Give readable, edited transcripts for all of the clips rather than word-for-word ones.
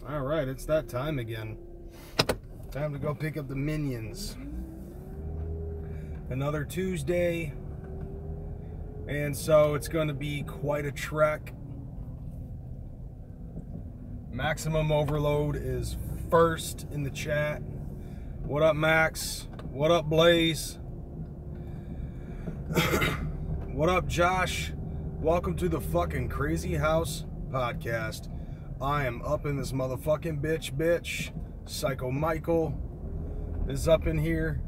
All right, it's that time again. Time to go pick up the minions. Another Tuesday. And so it's going to be quite a trek. Maximum Overload is first in the chat. What up, Max? What up, Blaze? What up, Josh? Welcome to the fucking Crazy House podcast. I am up in this motherfucking bitch. Psycho Michael is up in here.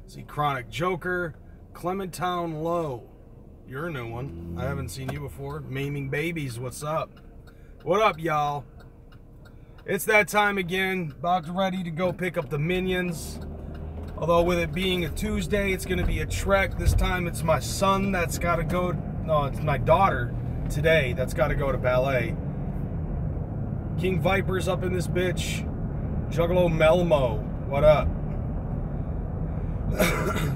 See, Chronic Joker. Clementine Low. You're a new one. I haven't seen you before. Maiming Babies, what's up? What up, y'all? It's that time again. About ready to go pick up the minions. Although with it being a Tuesday, it's going to be a trek. This time it's my son that's got to go. No, it's my daughter today that's got to go to ballet. King Viper's up in this bitch. Juggalo Melmo, what up?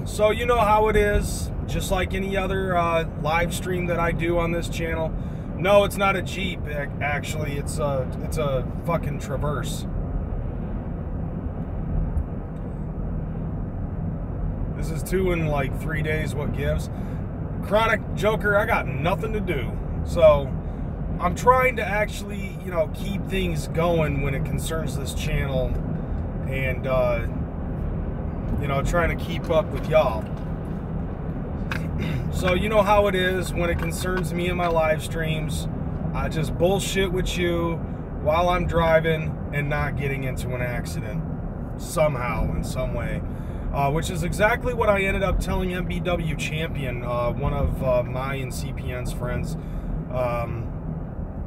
So you know how it is, just like any other live stream that I do on this channel. No, it's not a Jeep, actually. It's a fucking Traverse. This is 2 in like 3 days, what gives? Chronic Joker, I got nothing to do. So I'm trying to actually, you know, keep things going when it concerns this channel. And, you know, trying to keep up with y'all. So you know how it is when it concerns me and my live streams. I just bullshit with you while I'm driving and not getting into an accident somehow, in some way. Which is exactly what I ended up telling MBW Champion, one of my and CPN's friends.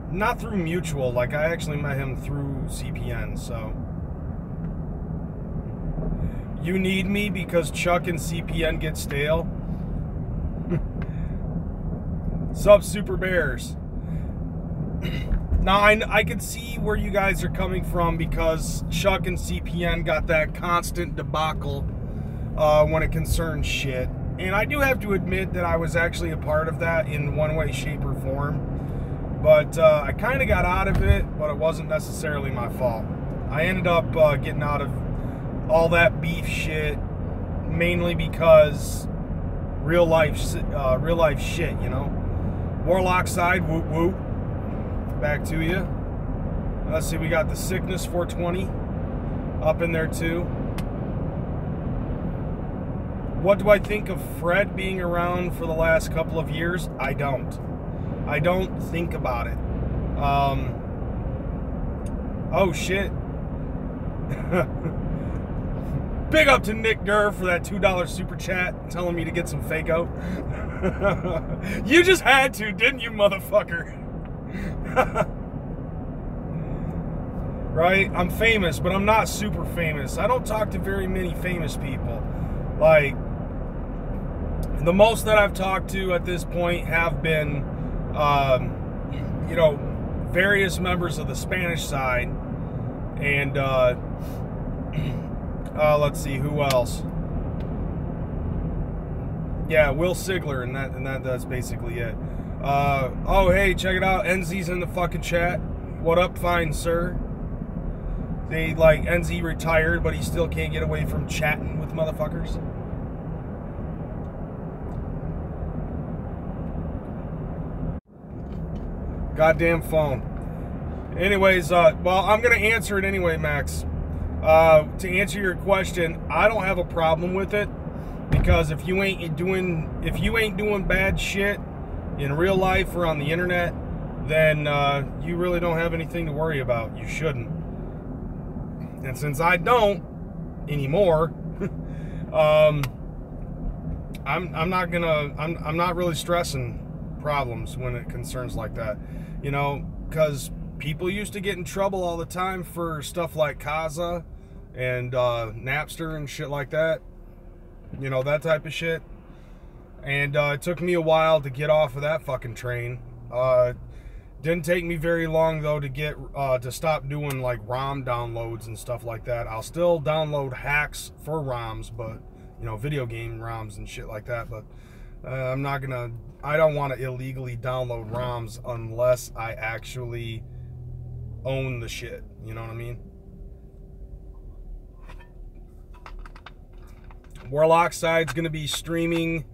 Not through mutual, like I actually met him through CPN, so. You need me because Chuck and CPN get stale. Sup, Super Bears. Now, I can see where you guys are coming from because Chuck and CPN got that constant debacle when it concerns shit. And I do have to admit that I was actually a part of that in one way, shape, or form. But I kind of got out of it, but it wasn't necessarily my fault. I ended up getting out of all that beef shit mainly because real life shit, you know. Warlock side, whoop whoop. Back to you. Let's see, we got the Sickness 420 up in there too. What do I think of Fred being around for the last couple of years? I don't think about it. Oh shit. Big up to Nick Durr for that $2 super chat telling me to get some Faco. You just had to, didn't you, motherfucker? Right? I'm famous, but I'm not super famous. I don't talk to very many famous people. Like, the most that I've talked to at this point have been, you know, various members of the Spanish side. And, let's see, who else? Yeah, Will Sigler, and that's basically it. Oh, hey, check it out. NZ's in the fucking chat. What up, fine sir? They, like, NZ retired, but he still can't get away from chatting with motherfuckers. Goddamn phone. Anyways, well, I'm going to answer it anyway, Max. To answer your question, I don't have a problem with it because if you ain't doing bad shit in real life or on the internet, then you really don't have anything to worry about. You shouldn't. And since I don't anymore, I'm not really stressing problems when it concerns like that, you know, because people used to get in trouble all the time for stuff like Kaza and Napster and shit like that. You know, that type of shit. And it took me a while to get off of that fucking train. Didn't take me very long, though, to get to stop doing, like, ROM downloads and stuff like that. I'll still download hacks for ROMs, but, you know, video game ROMs and shit like that. But I don't want to illegally download ROMs unless I actually own the shit. You know what I mean? Warlock Side's going to be streaming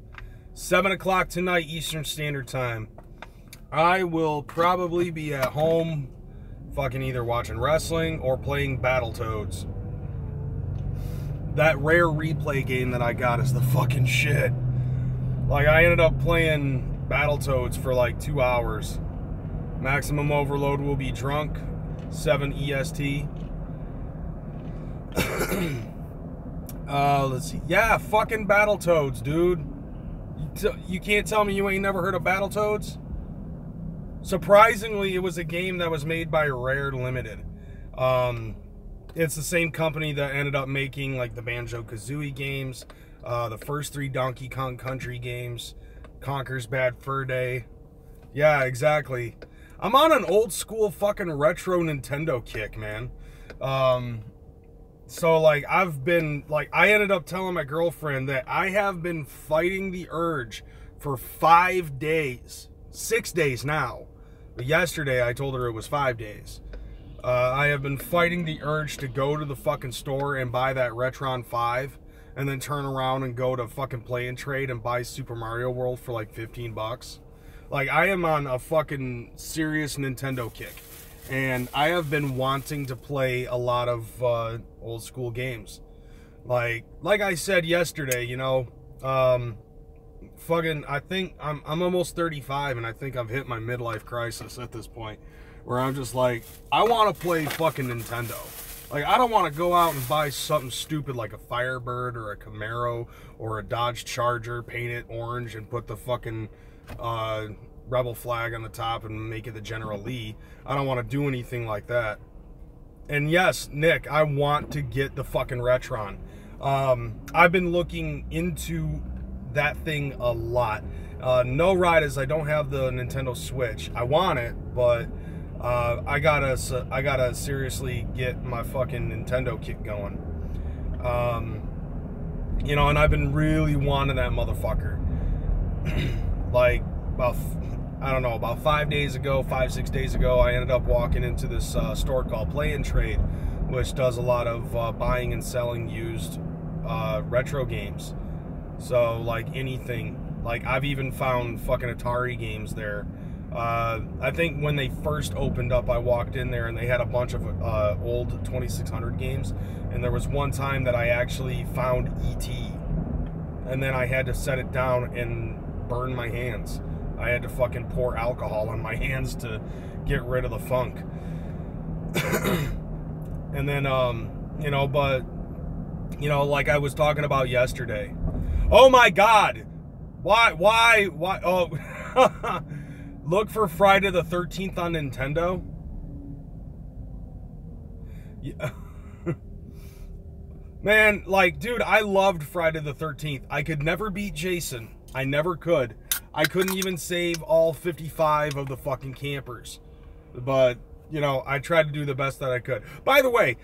7 o'clock tonight Eastern Standard Time. I will probably be at home fucking either watching wrestling or playing Battletoads. That rare replay game that I got is the fucking shit. Like, I ended up playing Battletoads for like 2 hours. Maximum Overload will be drunk. 7 EST. Let's see. Yeah, fucking Battletoads, dude. You can't tell me you ain't never heard of Battletoads? Surprisingly, it was a game that was made by Rare Limited. It's the same company that ended up making like the Banjo-Kazooie games, the first 3 Donkey Kong Country games, Conker's Bad Fur Day. Yeah, exactly. I'm on an old school fucking retro Nintendo kick, man. So like I ended up telling my girlfriend that I have been fighting the urge for 5 days, 6 days now. But yesterday I told her it was 5 days. I have been fighting the urge to go to the fucking store and buy that Retron 5 and then turn around and go to fucking Play and Trade and buy Super Mario World for like 15 bucks. Like, I am on a fucking serious Nintendo kick. And I have been wanting to play a lot of old school games. Like I said yesterday, you know, fucking, I think I'm almost 35 and I think I've hit my midlife crisis at this point. Where I'm just like, I want to play fucking Nintendo. Like, I don't want to go out and buy something stupid like a Firebird or a Camaro or a Dodge Charger, paint it orange and put the fucking rebel flag on the top and make it the General Lee. I don't want to do anything like that. And yes, Nick, I want to get the fucking Retron. I've been looking into that thing a lot. No ride is I don't have the Nintendo Switch. I want it, but I gotta seriously get my fucking Nintendo kit going. You know, and I've been really wanting that motherfucker. Like, about 5 days ago, 6 days ago, I ended up walking into this store called Play and Trade, which does a lot of buying and selling used retro games. So, like, anything. Like, I've even found fucking Atari games there. I think when they first opened up, I walked in there and they had a bunch of old 2600 games, and there was one time that I actually found E.T. and then I had to set it down and burn my hands. I had to fucking pour alcohol on my hands to get rid of the funk. And then you know, but you know, like I was talking about yesterday. Oh my god, why oh look for Friday the 13th on Nintendo. Yeah. Man, like, dude, I loved Friday the 13th. I could never beat Jason. I never could. I couldn't even save all 55 of the fucking campers. But, you know, I tried to do the best that I could. By the way,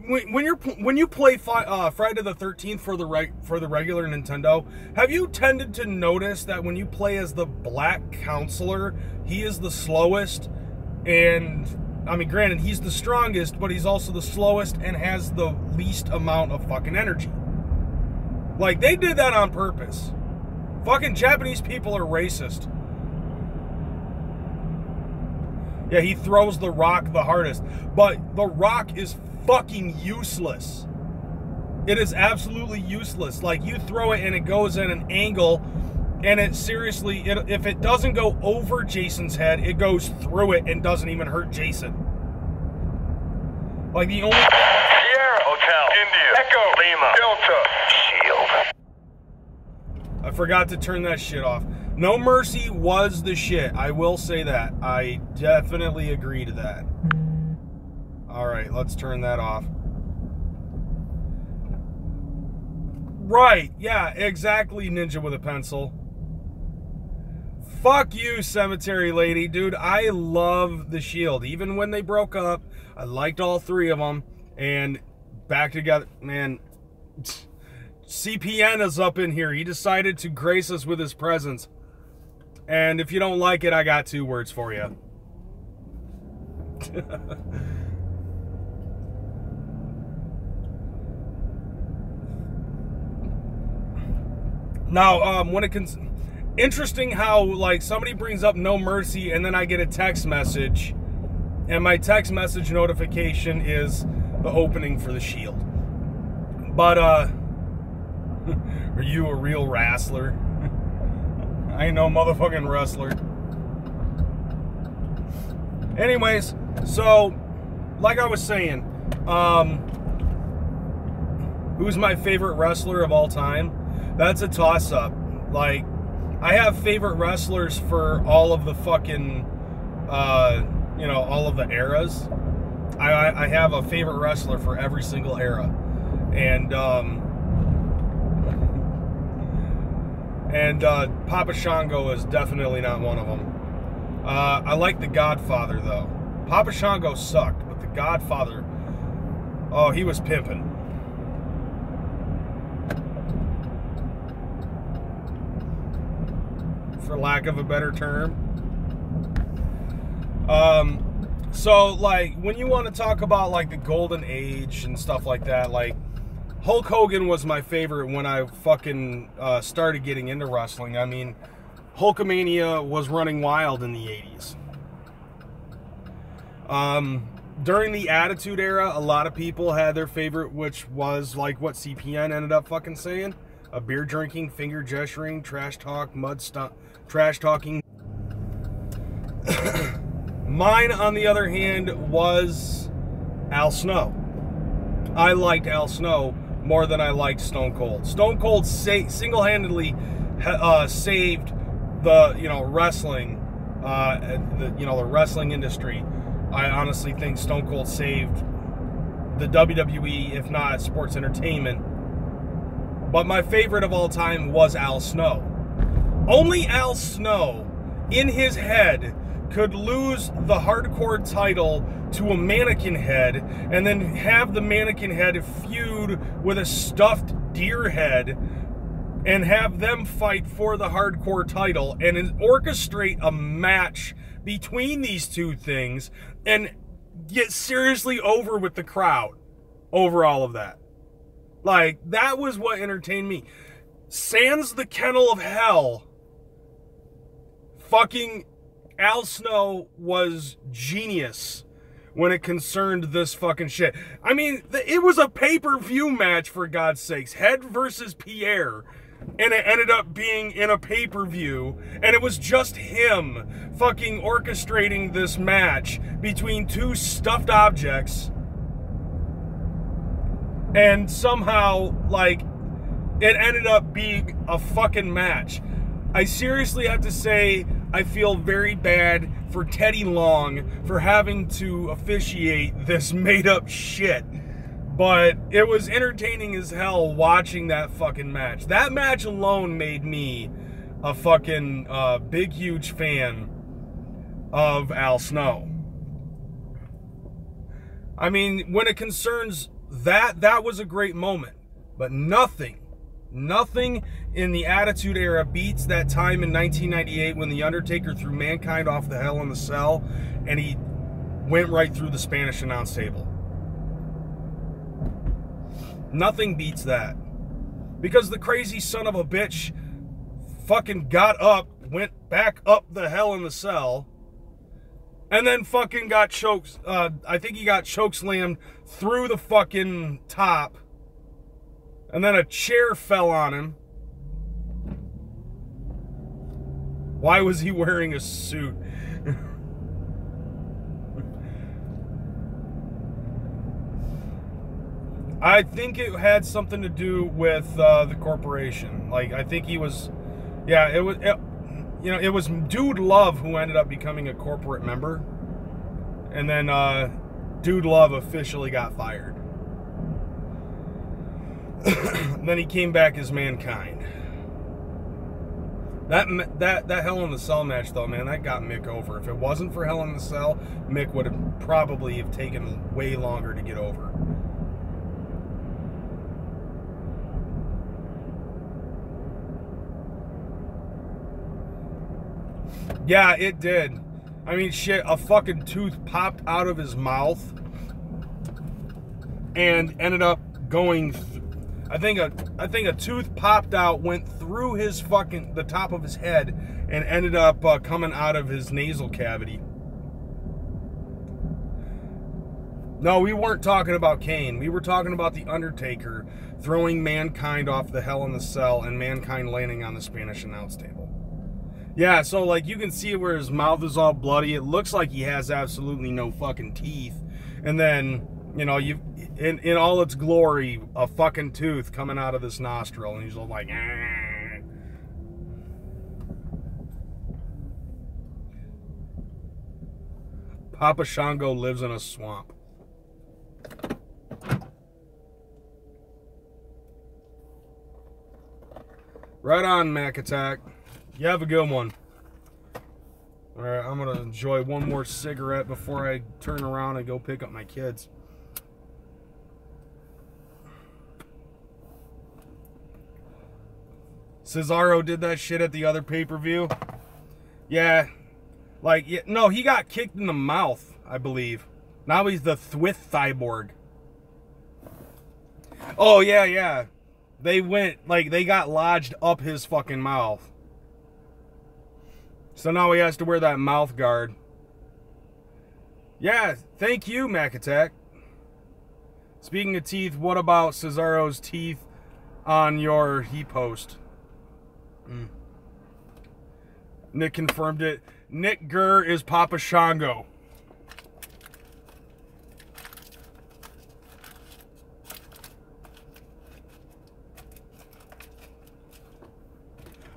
when you play Friday the 13th for the regular Nintendo, have you tended to notice that when you play as the Black Counselor, he is the slowest? And I mean, granted, he's the strongest, but he's also the slowest and has the least amount of fucking energy. Like, they did that on purpose. Fucking Japanese people are racist. Yeah, he throws the rock the hardest, but the rock is fucking useless. It is absolutely useless. Like, you throw it and it goes in an angle, and it seriously, if it doesn't go over Jason's head, it goes through it and doesn't even hurt Jason. Like, the only... Sierra Hotel, India, Echo, Lima, Delta, Shield. I forgot to turn that shit off. No Mercy was the shit. I will say that. I definitely agree to that. Alright, let's turn that off. Right, yeah, exactly, Ninja with a Pencil. Fuck you, Cemetery Lady. Dude, I love the Shield. Even when they broke up, I liked all three of them. And back together, man. CPN is up in here. He decided to grace us with his presence. And if you don't like it, I got 2 words for you. Now, when it can... Interesting how, like, somebody brings up No Mercy, and then I get a text message, and my text message notification is the opening for the Shield. But, are you a real wrestler? I ain't no motherfucking wrestler. Anyways, so, like I was saying, who's my favorite wrestler of all time? That's a toss-up. Like, I have favorite wrestlers for all of the fucking, you know, all of the eras. I have a favorite wrestler for every single era. And Papa Shango is definitely not one of them. I like The Godfather, though. Papa Shango sucked, but The Godfather, oh, he was pimping. For lack of a better term. So, like, when you want to talk about, like, the golden age and stuff like that, like, Hulk Hogan was my favorite when I fucking started getting into wrestling. I mean, Hulkamania was running wild in the 80s. During the Attitude Era, a lot of people had their favorite, which was, like, what CPN ended up fucking saying. A beer drinking, finger gesturing, trash talk, trash talking. Mine, on the other hand, was Al Snow. I liked Al Snow more than I liked Stone Cold. Stone Cold single-handedly saved the, you know, wrestling, the wrestling industry. I honestly think Stone Cold saved the WWE, if not sports entertainment. But my favorite of all time was Al Snow. Only Al Snow, in his head, could lose the hardcore title to a mannequin head and then have the mannequin head feud with a stuffed deer head and have them fight for the hardcore title and orchestrate a match between these two things and get seriously over with the crowd over all of that. Like, that was what entertained me. Sans the Kennel of Hell, fucking Al Snow was genius when it concerned this fucking shit. I mean, it was a pay-per-view match, for God's sakes. Head versus Pierre. And it ended up being in a pay-per-view. And it was just him fucking orchestrating this match between two stuffed objects. And somehow, like, it ended up being a fucking match. I seriously have to say, I feel very bad for Teddy Long for having to officiate this made-up shit. But it was entertaining as hell watching that fucking match. That match alone made me a fucking big, huge fan of Al Snow. I mean, when it concerns that was a great moment. But nothing in the Attitude Era beats that time in 1998 when The Undertaker threw Mankind off the Hell in the Cell and he went right through the Spanish announce table. Nothing beats that. Because the crazy son of a bitch fucking got up, went back up the Hell in the Cell, and then fucking got choked. I think he got chokeslammed through the fucking top. And then a chair fell on him. Why was he wearing a suit? I think it had something to do with the corporation. Like, I think he was, yeah, it was Dude Love who ended up becoming a corporate member. And then Dude Love officially got fired. Then he came back as Mankind. That Hell in the Cell match, though, man, that got Mick over. If it wasn't for Hell in the Cell, Mick would have probably have taken way longer to get over. Yeah, it did. I mean, shit, a fucking tooth popped out of his mouth and ended up going. I think a tooth popped out, went through his fucking the top of his head, and ended up coming out of his nasal cavity. No, we weren't talking about Kane. We were talking about The Undertaker throwing Mankind off the Hell in the Cell and Mankind landing on the Spanish announce table. Yeah, so like you can see where his mouth is all bloody. It looks like he has absolutely no fucking teeth. And then, you know, in all its glory, a fucking tooth coming out of this nostril, and he's all like, ah. Papa Shango lives in a swamp. Right on, Mac Attack. You have a good one. All right, I'm gonna enjoy one more cigarette before I turn around and go pick up my kids. Cesaro did that shit at the other pay-per-view. Yeah, like, yeah, no, he got kicked in the mouth, I believe. Now he's the Thwith Cyborg. Oh, yeah, yeah. They went, like, they got lodged up his fucking mouth. So now he has to wear that mouth guard. Yeah, thank you, Mac Attack. Speaking of teeth, what about Cesaro's teeth on your post? Nick confirmed it. Nick Gurr is Papa Shango.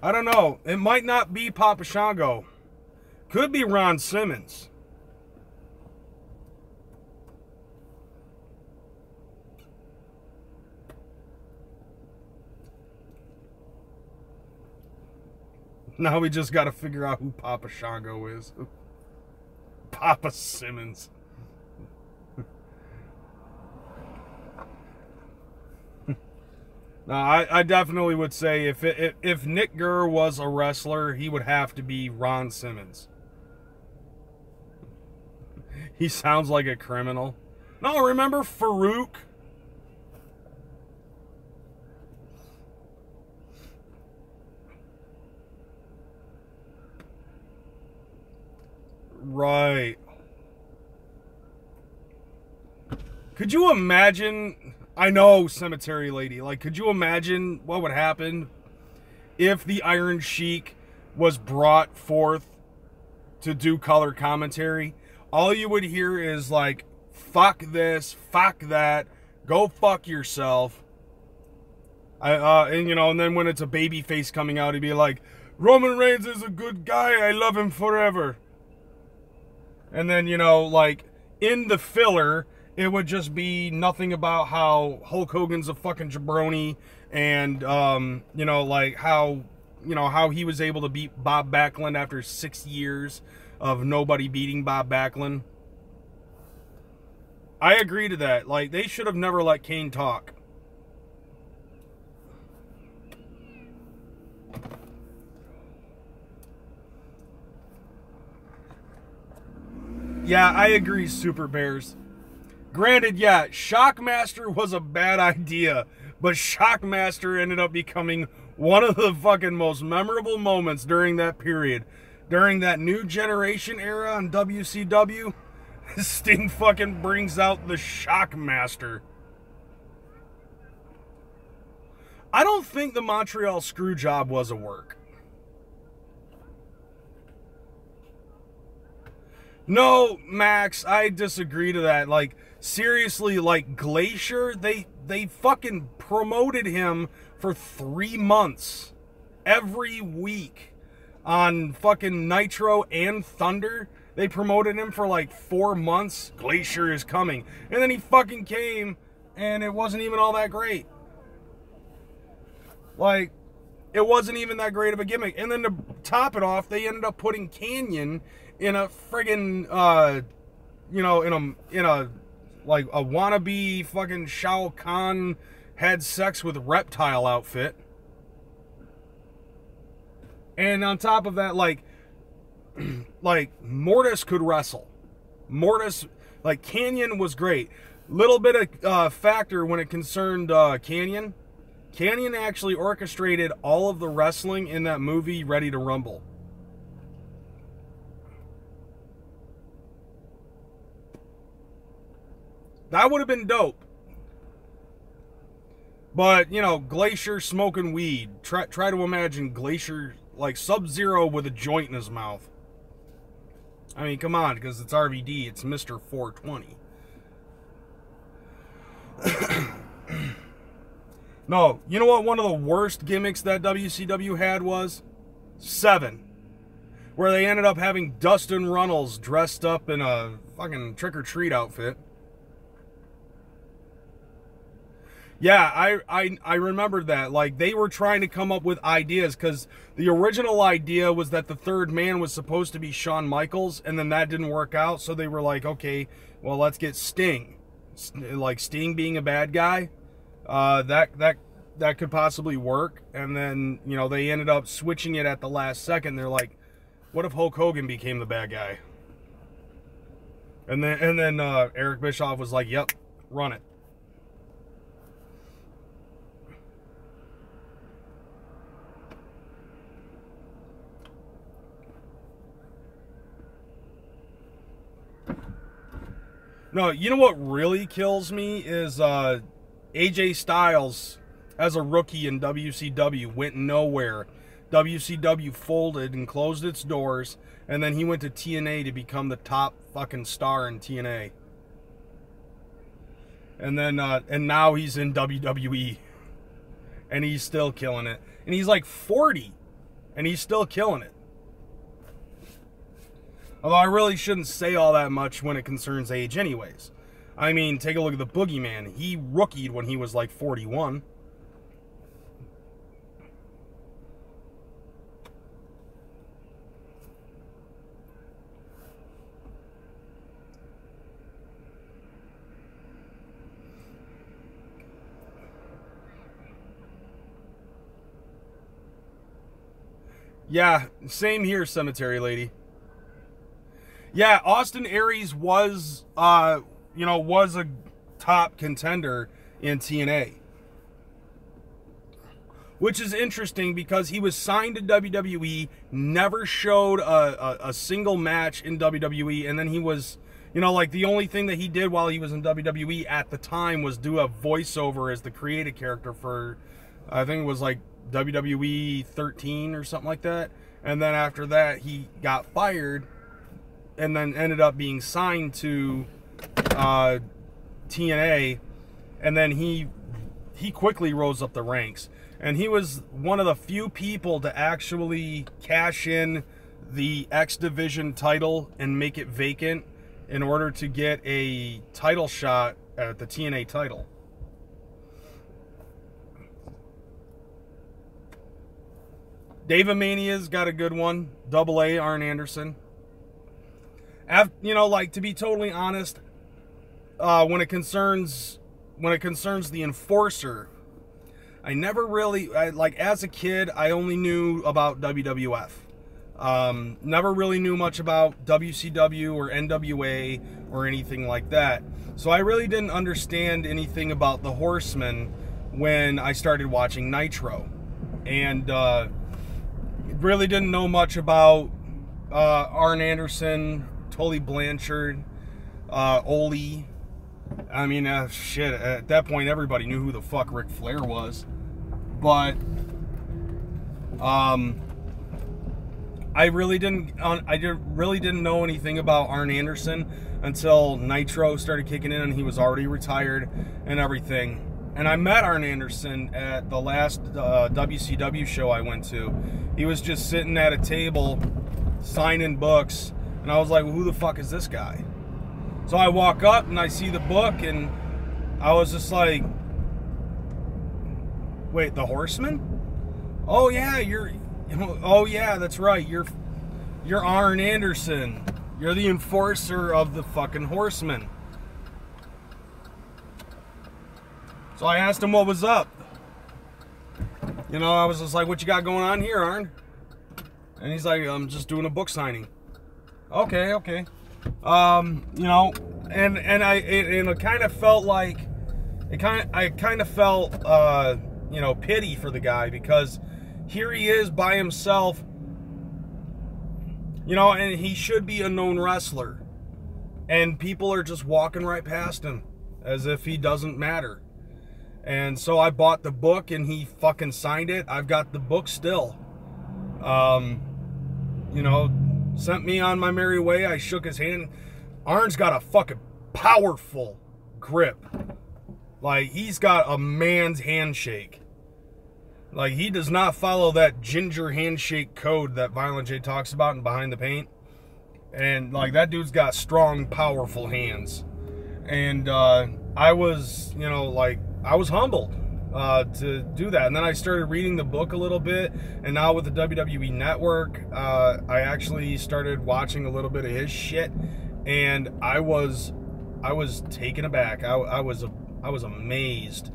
I don't know. It might not be Papa Shango. Could be Ron Simmons. Now we just got to figure out who Papa Shango is. Papa Simmons. No, I definitely would say if Nick Gurr was a wrestler, he would have to be Ron Simmons. He sounds like a criminal. No, remember Farouk? Right. Could you imagine... I know, Cemetery Lady. Like, could you imagine what would happen if the Iron Sheik was brought forth to do color commentary? All you would hear is like, fuck this, fuck that, go fuck yourself. And you know, and then when it's a baby face coming out, he'd be like, Roman Reigns is a good guy, I love him forever. And then, you know, like, in the filler, it would just be nothing about how Hulk Hogan's a fucking jabroni and, you know, like how he was able to beat Bob Backlund after 6 years of nobody beating Bob Backlund. I agree to that. Like, they should have never let Kane talk. Yeah, I agree, Super Bears. Granted, yeah, Shockmaster was a bad idea, but Shockmaster ended up becoming one of the fucking most memorable moments during that period. During that new generation era on WCW, Sting fucking brings out the Shockmaster. I don't think the Montreal Screwjob was a work. No, Max, I disagree to that. Like, seriously, like, Glacier, they fucking promoted him for 3 months. Every week. On fucking Nitro and Thunder, they promoted him for like 4 months. Glacier is coming. And then he fucking came, and it wasn't even all that great. Like, it wasn't even that great of a gimmick. And then to top it off, they ended up putting Canyon in a friggin', you know, in a like a wannabe fucking Shao Kahn had sex with reptile outfit. And on top of that, like, like, Mortis could wrestle. Mortis, like, Canyon was great. Little bit of factor when it concerned Canyon. Canyon actually orchestrated all of the wrestling in that movie, Ready to Rumble. That would have been dope. But, you know, Glacier smoking weed. Try to imagine Glacier, like, Sub-Zero with a joint in his mouth. I mean, come on, because it's RVD. It's Mr. 420. No, you know what one of the worst gimmicks that WCW had was? 7. Where they ended up having Dustin Runnels dressed up in a fucking trick-or-treat outfit. Yeah, I remembered that. Like, they were trying to come up with ideas, because the original idea was that the third man was supposed to be Shawn Michaels, and then that didn't work out, so they were like, okay, well, let's get Sting. Like, Sting being a bad guy, that could possibly work. And then, you know, they ended up switching it at the last second. They're like, what if Hulk Hogan became the bad guy? And then Eric Bischoff was like, yep, run it. No, you know what really kills me is AJ Styles, as a rookie in WCW, went nowhere. WCW folded and closed its doors, and then he went to TNA to become the top fucking star in TNA. And then, and now he's in WWE, and he's still killing it. And he's like 40, and he's still killing it. Although I really shouldn't say all that much when it concerns age anyways. I mean, take a look at the Boogeyman. He rookied when he was like 41. Yeah, same here, Cemetery Lady. Yeah, Austin Aries was, you know, was a top contender in TNA. Which is interesting because he was signed to WWE, never showed a single match in WWE, and then he was, you know, like the only thing that he did while he was in WWE at the time was do a voiceover as the creative character for, I think it was like WWE 13 or something like that. And then after that, he got fired and then ended up being signed to TNA, and then he quickly rose up the ranks. And he was one of the few people to actually cash in the X Division title and make it vacant in order to get a title shot at the TNA title. Dave Mania's got a good one. Double A, Arn Anderson. You know, like, to be totally honest, when it concerns the Enforcer, I never really, like, as a kid, I only knew about WWF. Never really knew much about WCW or NWA or anything like that. So I really didn't understand anything about the Horsemen when I started watching Nitro. And really didn't know much about Arn Anderson, Tully Blanchard, Ole. I mean, shit, at that point, everybody knew who the fuck Ric Flair was. But, I really didn't know anything about Arn Anderson until Nitro started kicking in and he was already retired and everything. And I met Arn Anderson at the last WCW show I went to. He was just sitting at a table signing books, and I was like, well, who the fuck is this guy? So I walk up and I see the book, and I was just like, wait, the Horseman? Oh yeah, oh yeah, that's right, you're Arn Anderson. You're the enforcer of the fucking Horsemen. So I asked him what was up. You know, I was just like, what you got going on here, Arn? And he's like, I'm just doing a book signing. Okay, okay. You know, and it kind of felt like I kind of felt you know, pity for the guy, because here he is by himself, you know, and he should be a known wrestler, and people are just walking right past him as if he doesn't matter. And so I bought the book, and he fucking signed it. I've got the book still. You know, sent me on my merry way. I shook his hand. Arn's got a fucking powerful grip. Like, he's got a man's handshake. Like, he does not follow that ginger handshake code that Violent J talks about in Behind the Paint. And, like, that dude's got strong, powerful hands. And I was, you know, like, I was humbled to do that. And then I started reading the book a little bit, and now with the WWE Network, I actually started watching a little bit of his shit, and I was taken aback. I was amazed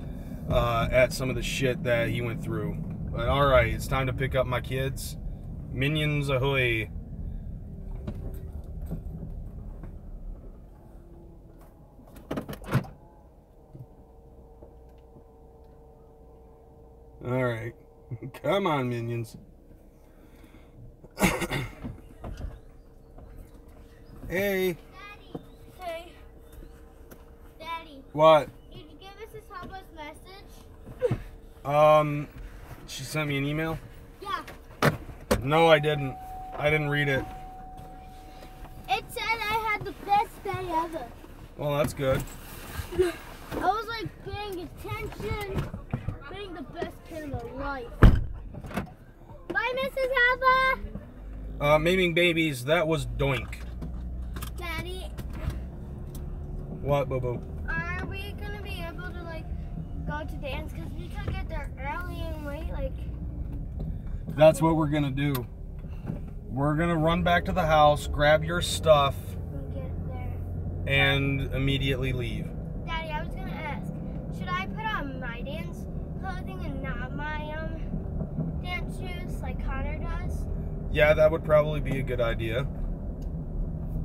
at some of the shit that he went through. But all right, it's time to pick up my kids. Minions ahoy! All right, come on, minions. Hey. Daddy. Hey. Daddy. What? Did you give us this helpless message? She sent me an email? Yeah. No, I didn't. I didn't read it. It said I had the best day ever. Well, that's good. I was like paying attention, being the best kid in my life. Bye, Mrs. Alva. Maiming babies, that was doink. Daddy, What, boo-boo? are we gonna be able to like go to dance? Cause we could get there early and wait like. That's what we're gonna do. We're gonna run back to the house, grab your stuff, And get there. and immediately leave. Daddy, I was gonna ask, should I put on my dance clothing and not my dance shoes like Connor does? Yeah, that would probably be a good idea.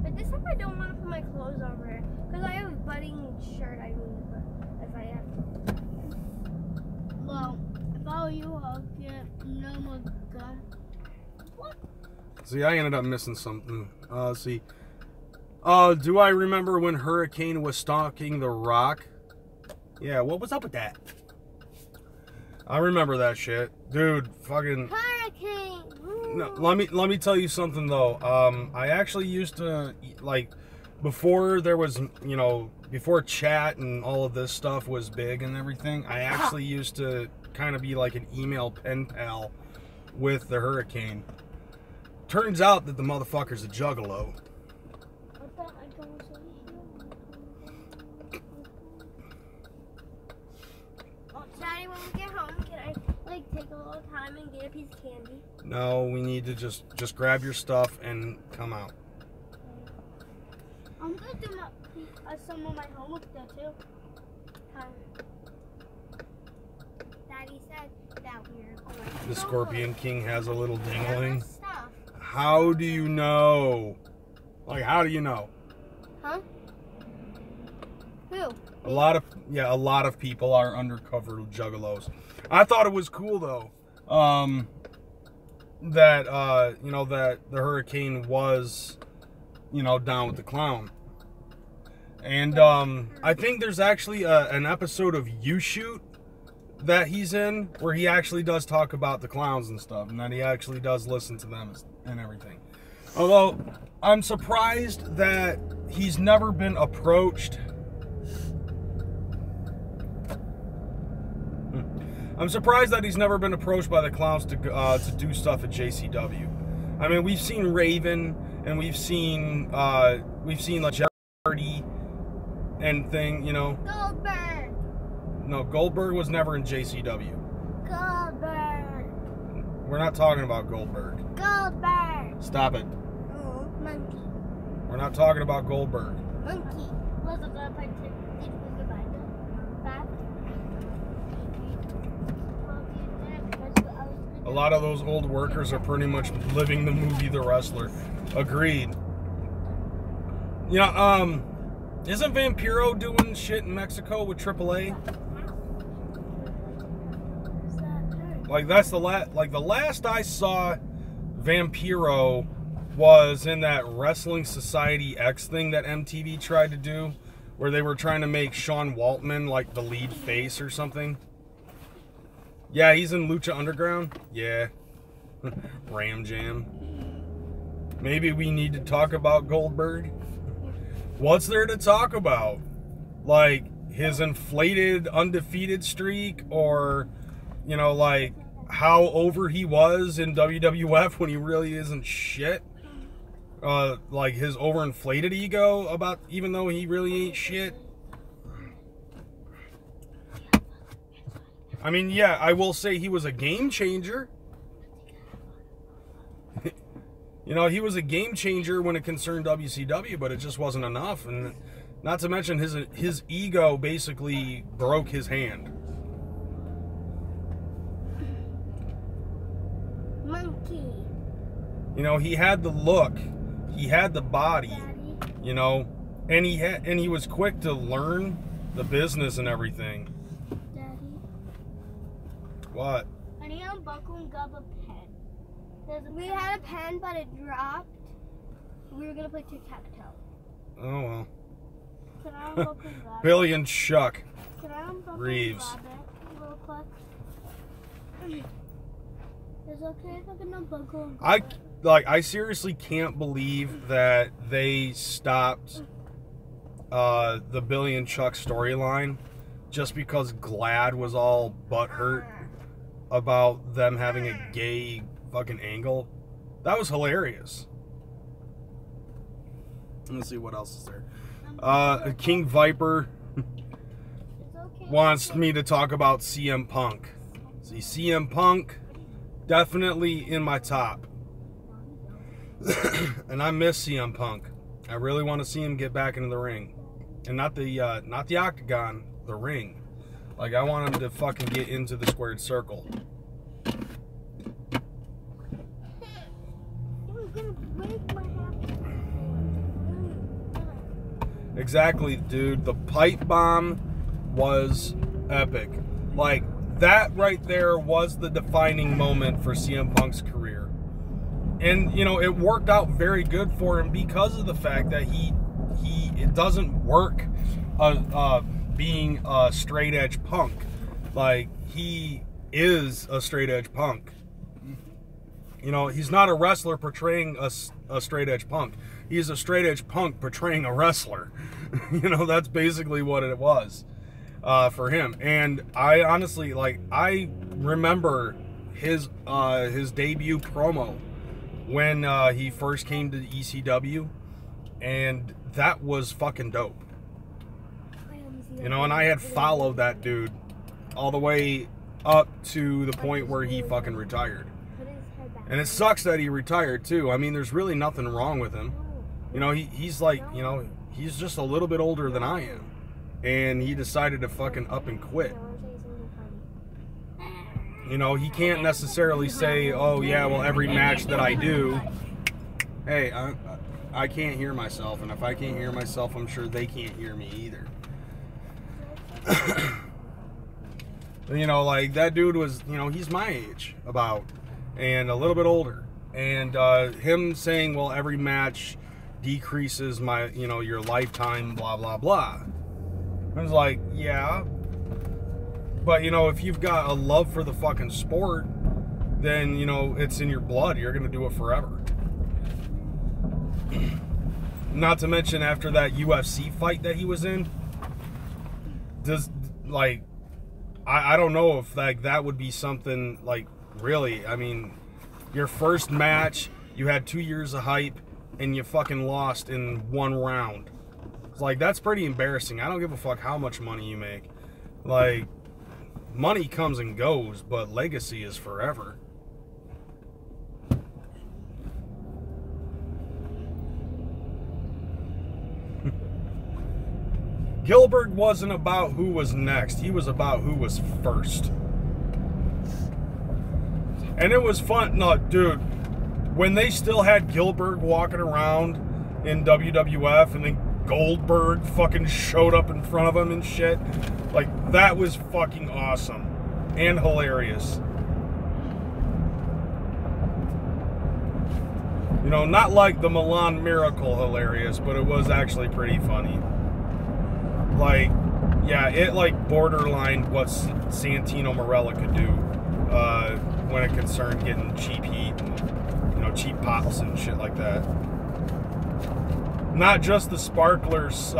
But this time I don't want to put my clothes over it because I have a budding shirt. I mean, but if I have to. Well, if I were you, I'll get no more gun. What? See, I ended up missing something. Let's see. Do I remember when Hurricane was stalking The Rock? Yeah, what was up with that? I remember that shit. Dude, fucking... Hurricane! No, let me tell you something, though. I actually used to, like, before there was, you know, before chat and all of this stuff was big and everything, I actually used to kind of be like an email pen pal with the Hurricane. Turns out that the motherfucker's a juggalo. I thought I don't say Oh, Daddy, when we get home, can I, like, take a little time and get a piece of candy? No, we need to just grab your stuff and come out. I'm gonna do some of my homework though too. Daddy said that we're going to The go Scorpion King has a little for dingling. stuff. How do you know? Like, how do you know? Huh? Who? A lot of people are undercover juggalos. I thought it was cool though. That you know, that the Hurricane was, you know, down with the clown. And I think there's actually an episode of You Shoot that he's in where he actually does talk about the clowns and stuff, and that he actually does listen to them and everything. Although I'm surprised that he's never been approached. I'm surprised that he's never been approached by the clowns to do stuff at JCW. I mean, we've seen Raven and we've seen like Jeopardy and thing, you know. Goldberg. No, Goldberg was never in JCW. Goldberg. We're not talking about Goldberg. Goldberg. Stop it. Oh, monkey. We're not talking about Goldberg. Monkey. A lot of those old workers are pretty much living the movie The Wrestler. Agreed. You know, isn't Vampiro doing shit in Mexico with AAA? Like that's the last I saw Vampiro was in that Wrestling Society X thing that MTV tried to do, where they were trying to make Sean Waltman like the lead face or something. Yeah, he's in Lucha Underground. Yeah. Ram Jam. Maybe we need to talk about Goldberg. What's there to talk about? Like his inflated undefeated streak, or you know, like how over he was in WWF when he really isn't shit. Like his overinflated ego about even though he really ain't shit. I mean, yeah, I will say he was a game changer. You know, he was a game changer when it concerned WCW, but it just wasn't enough. And not to mention his ego basically broke his hand. Monkey. You know, he had the look, he had the body, you know, and he was quick to learn the business and everything. Daddy. What? I need to unbuckle and grab a pen. We had a pen, but it dropped. We were gonna play tic-tac-toe. Oh well. Can I unbuckle and grab Billy and Chuck. Can I unbuckle Reeves. and grab it real quick? Is it okay if I can unbuckle and grab it? I seriously can't believe that they stopped the Billy and Chuck storyline just because Glad was all butthurt about them having a gay fucking angle. That was hilarious. Let's see what else is there. King Viper wants me to talk about CM Punk. See, CM Punk definitely in my top. And I miss CM Punk. I really want to see him get back into the ring. And not the octagon, the ring. Like I want him to fucking get into the squared circle. Exactly, dude. The pipe bomb was epic. Like, that right there was the defining moment for CM Punk's career. And, you know, it worked out very good for him because of the fact that it doesn't work being a straight edge punk. Like, he is a straight edge punk. You know, he's not a wrestler portraying a straight edge punk. He's a straight edge punk portraying a wrestler. You know, that's basically what it was for him. And I honestly, like, I remember his debut promo when he first came to ECW, and that was fucking dope. You know, and I had followed that dude all the way up to the point where he fucking retired. And it sucks that he retired too. I mean, there's really nothing wrong with him. You know, he's like, you know, he's just a little bit older than I am. And he decided to fucking up and quit. You know, he can't necessarily say, oh yeah, well every match that I do, hey, I can't hear myself. And if I can't hear myself, I'm sure they can't hear me either. You know, like that dude was, you know, he's my age about, and a little bit older. And him saying, well, every match decreases my, you know, your lifetime, blah, blah, blah. I was like, yeah. But, you know, if you've got a love for the fucking sport, then, you know, it's in your blood. You're going to do it forever. Not to mention after that UFC fight that he was in, like, I don't know if, like, that would be something, like, really, I mean, your first match, you had 2 years of hype, and you fucking lost in 1 round. It's like, that's pretty embarrassing. I don't give a fuck how much money you make. Like, money comes and goes, but legacy is forever. Gilbert wasn't about who was next. He was about who was first. And it was fun. No, dude, when they still had Gilbert walking around in WWF, and then Goldberg fucking showed up in front of him and shit. Like, that was fucking awesome and hilarious. You know, not like the Milan Miracle hilarious, but it was actually pretty funny. Like, yeah, it like borderlined what Santino Marella could do when it concerned getting cheap heat and, you know, cheap pops and shit like that. Not just the sparklers,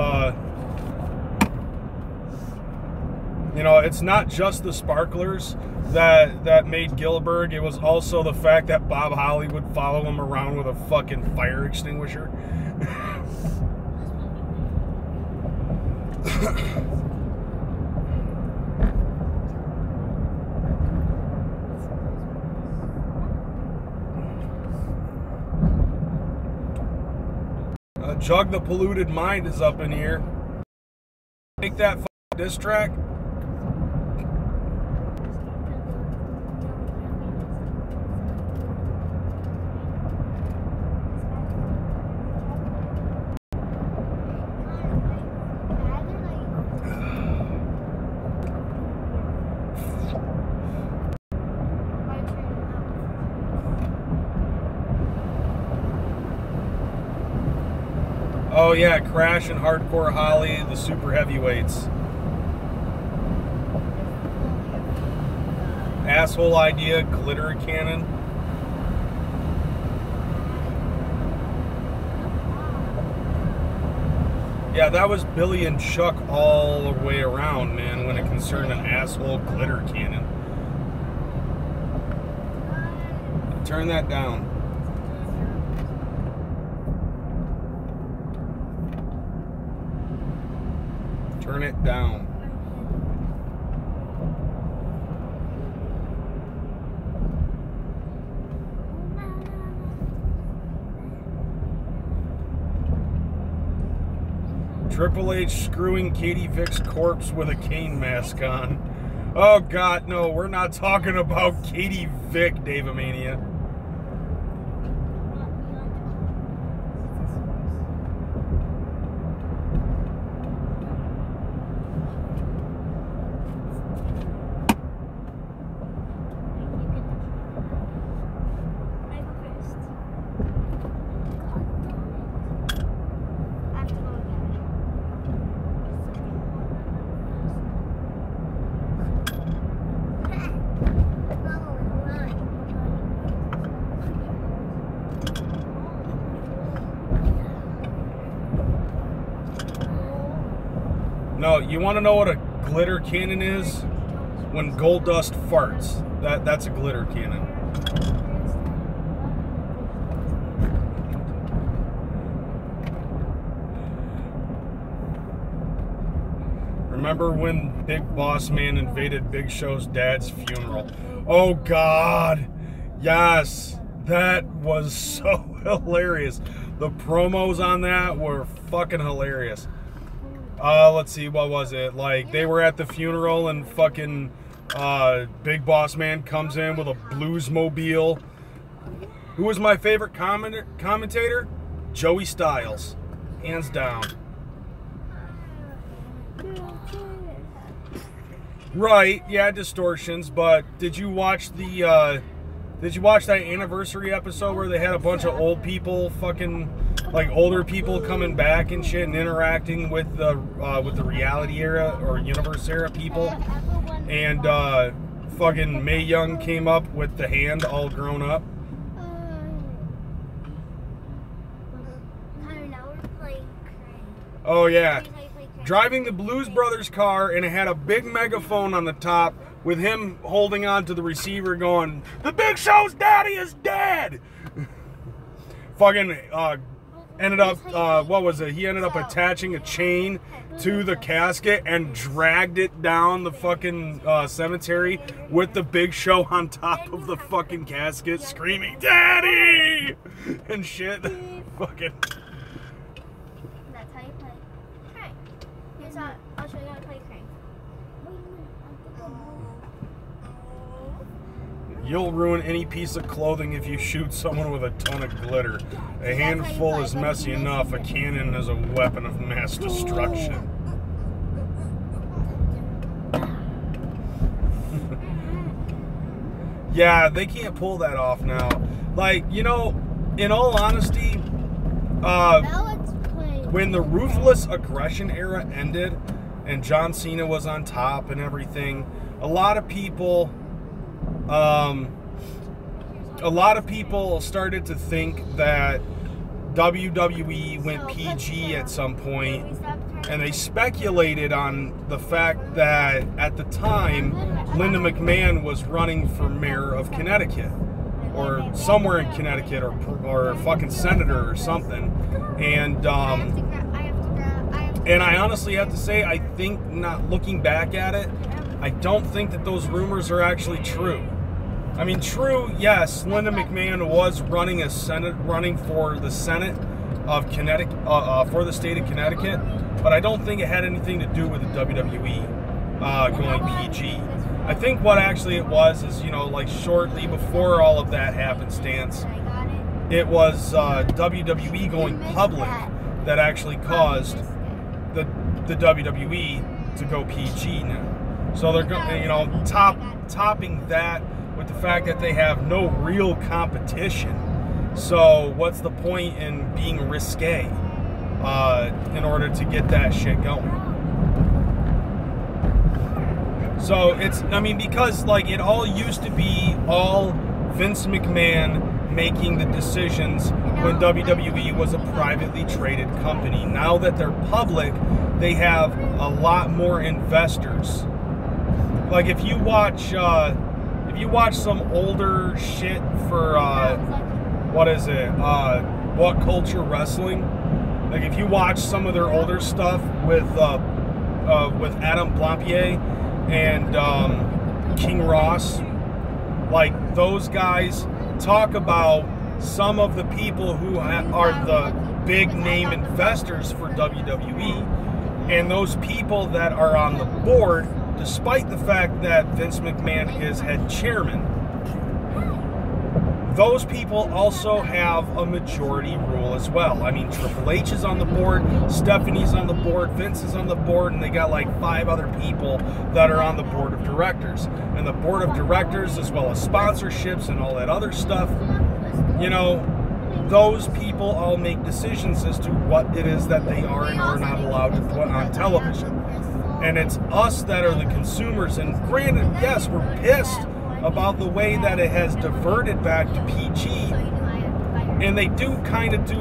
you know, it's not just the sparklers that made Gillberg. It was also the fact that Bob Holly would follow him around with a fucking fire extinguisher. Jug the Polluted Mind is up in here. Take that diss track. Oh yeah, Crash and Hardcore Holly, the super heavyweights. Asshole Idea, Glitter Cannon. Yeah, that was Billy and Chuck all the way around, man, when it concerned an asshole glitter cannon. Turn that down. Turn it down. Triple H screwing Katie Vick's corpse with a cane mask on. Oh God, no, we're not talking about Katie Vick, Davomania. No, you want to know what a glitter cannon is? When Goldust farts. That's a glitter cannon. Remember when Big Boss Man invaded Big Show's dad's funeral? Oh God, yes, that was so hilarious. The promos on that were fucking hilarious. Let's see, what was it? Like, they were at the funeral and fucking Big Boss Man comes in with a Bluesmobile. Who was my favorite commentator? Joey Styles, hands down. Right, yeah, distortions, but did you watch the that anniversary episode where they had a bunch of old people fucking, like, older people coming back and shit and interacting with the reality era or universe era people, and fucking Mae Young came up with the hand all grown up. Oh yeah, driving the Blues Brothers car, and it had a big megaphone on the top with him holding on to the receiver going, "The Big Show's daddy is dead." Fucking ended up, what was it? He ended up attaching a chain to the casket and dragged it down the fucking cemetery with the Big Show on top of the fucking casket screaming, "Daddy!" and shit. Fucking. That's how you play. Okay. Here's how I'll show you how to play Kreyz. You'll ruin any piece of clothing if you shoot someone with a ton of glitter. A handful is messy enough. A cannon is a weapon of mass destruction. Yeah, they can't pull that off now. Like, you know, in all honesty, when the ruthless aggression era ended and John Cena was on top and everything, a lot of people started to think that WWE went PG at some point, and they speculated on the fact that at the time Linda McMahon was running for mayor of Connecticut, or somewhere in Connecticut, or fucking senator or something, and I honestly have to say, I think, not looking back at it, I don't think that those rumors are actually true. I mean, true, yes, Linda McMahon was running for the Senate of Connecticut, for the state of Connecticut, but I don't think it had anything to do with the WWE going PG. I think what actually it was is, you know, like shortly before all of that happenstance, it was WWE going public that actually caused the WWE to go PG now. So they're going, you know, topping that with the fact that they have no real competition. So what's the point in being risque in order to get that shit going? So it's, I mean, because like it all used to be all Vince McMahon making the decisions when WWE was a privately traded company. Now that they're public, they have a lot more investors. Like if you watch some older shit for what is it? What Culture Wrestling? Like if you watch some of their older stuff with Adam Blampier and King Ross, like those guys talk about some of the people who are the big name investors for WWE, and those people that are on the board, despite the fact that Vince McMahon is head chairman, those people also have a majority rule as well. I mean, Triple H is on the board, Stephanie's on the board, Vince is on the board, and they got like 5 other people that are on the board of directors. And the board of directors, as well as sponsorships and all that other stuff, you know, those people all make decisions as to what it is that they are and are not allowed to put on television. And it's us that are the consumers. And granted, yes, we're pissed about the way that it has diverted back to PG. And they do kind of do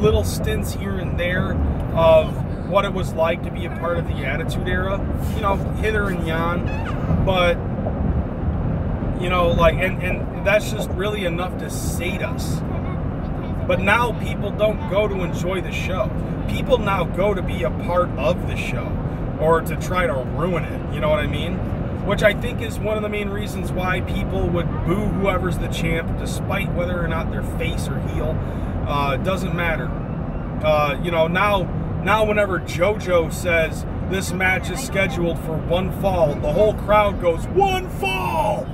little stints here and there of what it was like to be a part of the Attitude Era. You know, hither and yon. But, you know, like, and that's just really enough to sate us. But now people don't go to enjoy the show. People now go to be a part of the show, or to try to ruin it, you know what I mean? Which I think is one of the main reasons why people would boo whoever's the champ, despite whether or not they're face or heel. It doesn't matter. You know, now whenever JoJo says this match is scheduled for 1 fall, the whole crowd goes, 1 fall!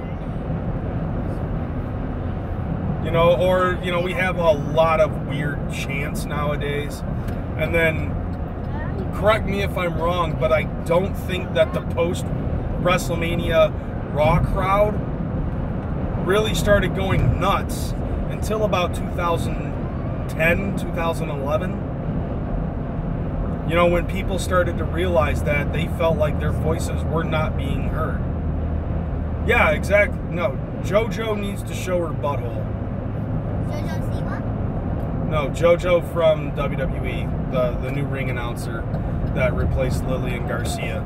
You know, or, you know, we have a lot of weird chants nowadays. And then, correct me if I'm wrong, but I don't think that the post-WrestleMania Raw crowd really started going nuts until about 2010, 2011. You know, when people started to realize that they felt like their voices were not being heard. Yeah, exactly. No, JoJo needs to show her butthole. JoJo Siwa? No, JoJo from WWE, the new ring announcer that replaced Lillian Garcia.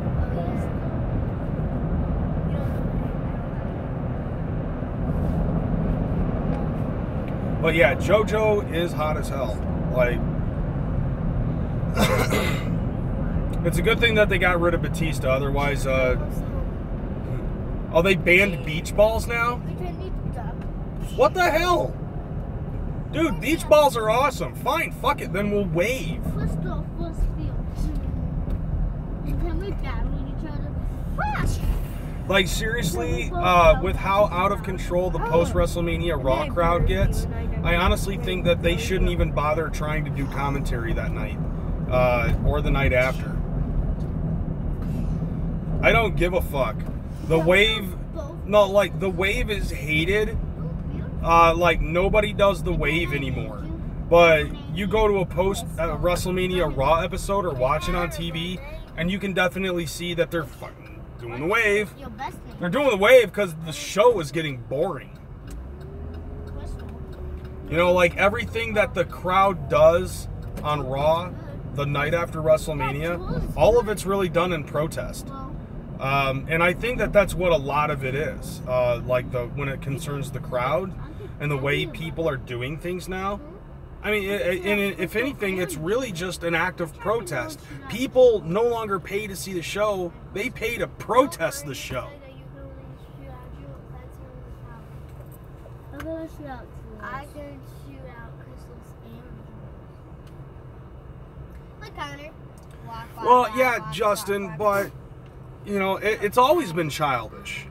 But yeah, JoJo is hot as hell. Like, it's a good thing that they got rid of Batista. Otherwise, oh, they banned beach balls now? What the hell? Dude, beach balls are awesome. Fine, fuck it, then we'll wave. First off, let's feel. And then we battle each other. Like, seriously, with how out of control the post-WrestleMania Raw crowd gets, I honestly think that they shouldn't even bother trying to do commentary that night, or the night after. I don't give a fuck. The Wave, no, like, the Wave is hated. Like, nobody does the Wave anymore. But you go to a post-WrestleMania Raw episode or watch it on TV, and you can definitely see that they're fucking doing the Wave. They're doing the Wave because the show is getting boring. You know, like, everything that the crowd does on Raw the night after WrestleMania, all of it's really done in protest. And I think that that's what a lot of it is. Like, when it concerns the crowd and the way people are doing things now. I mean, if anything, it's really just an act of protest. People no longer pay to see the show. They pay to protest the show. I could shoot out Crystal's Like Connor. Well, yeah, Justin, but, you know, it's always been childish.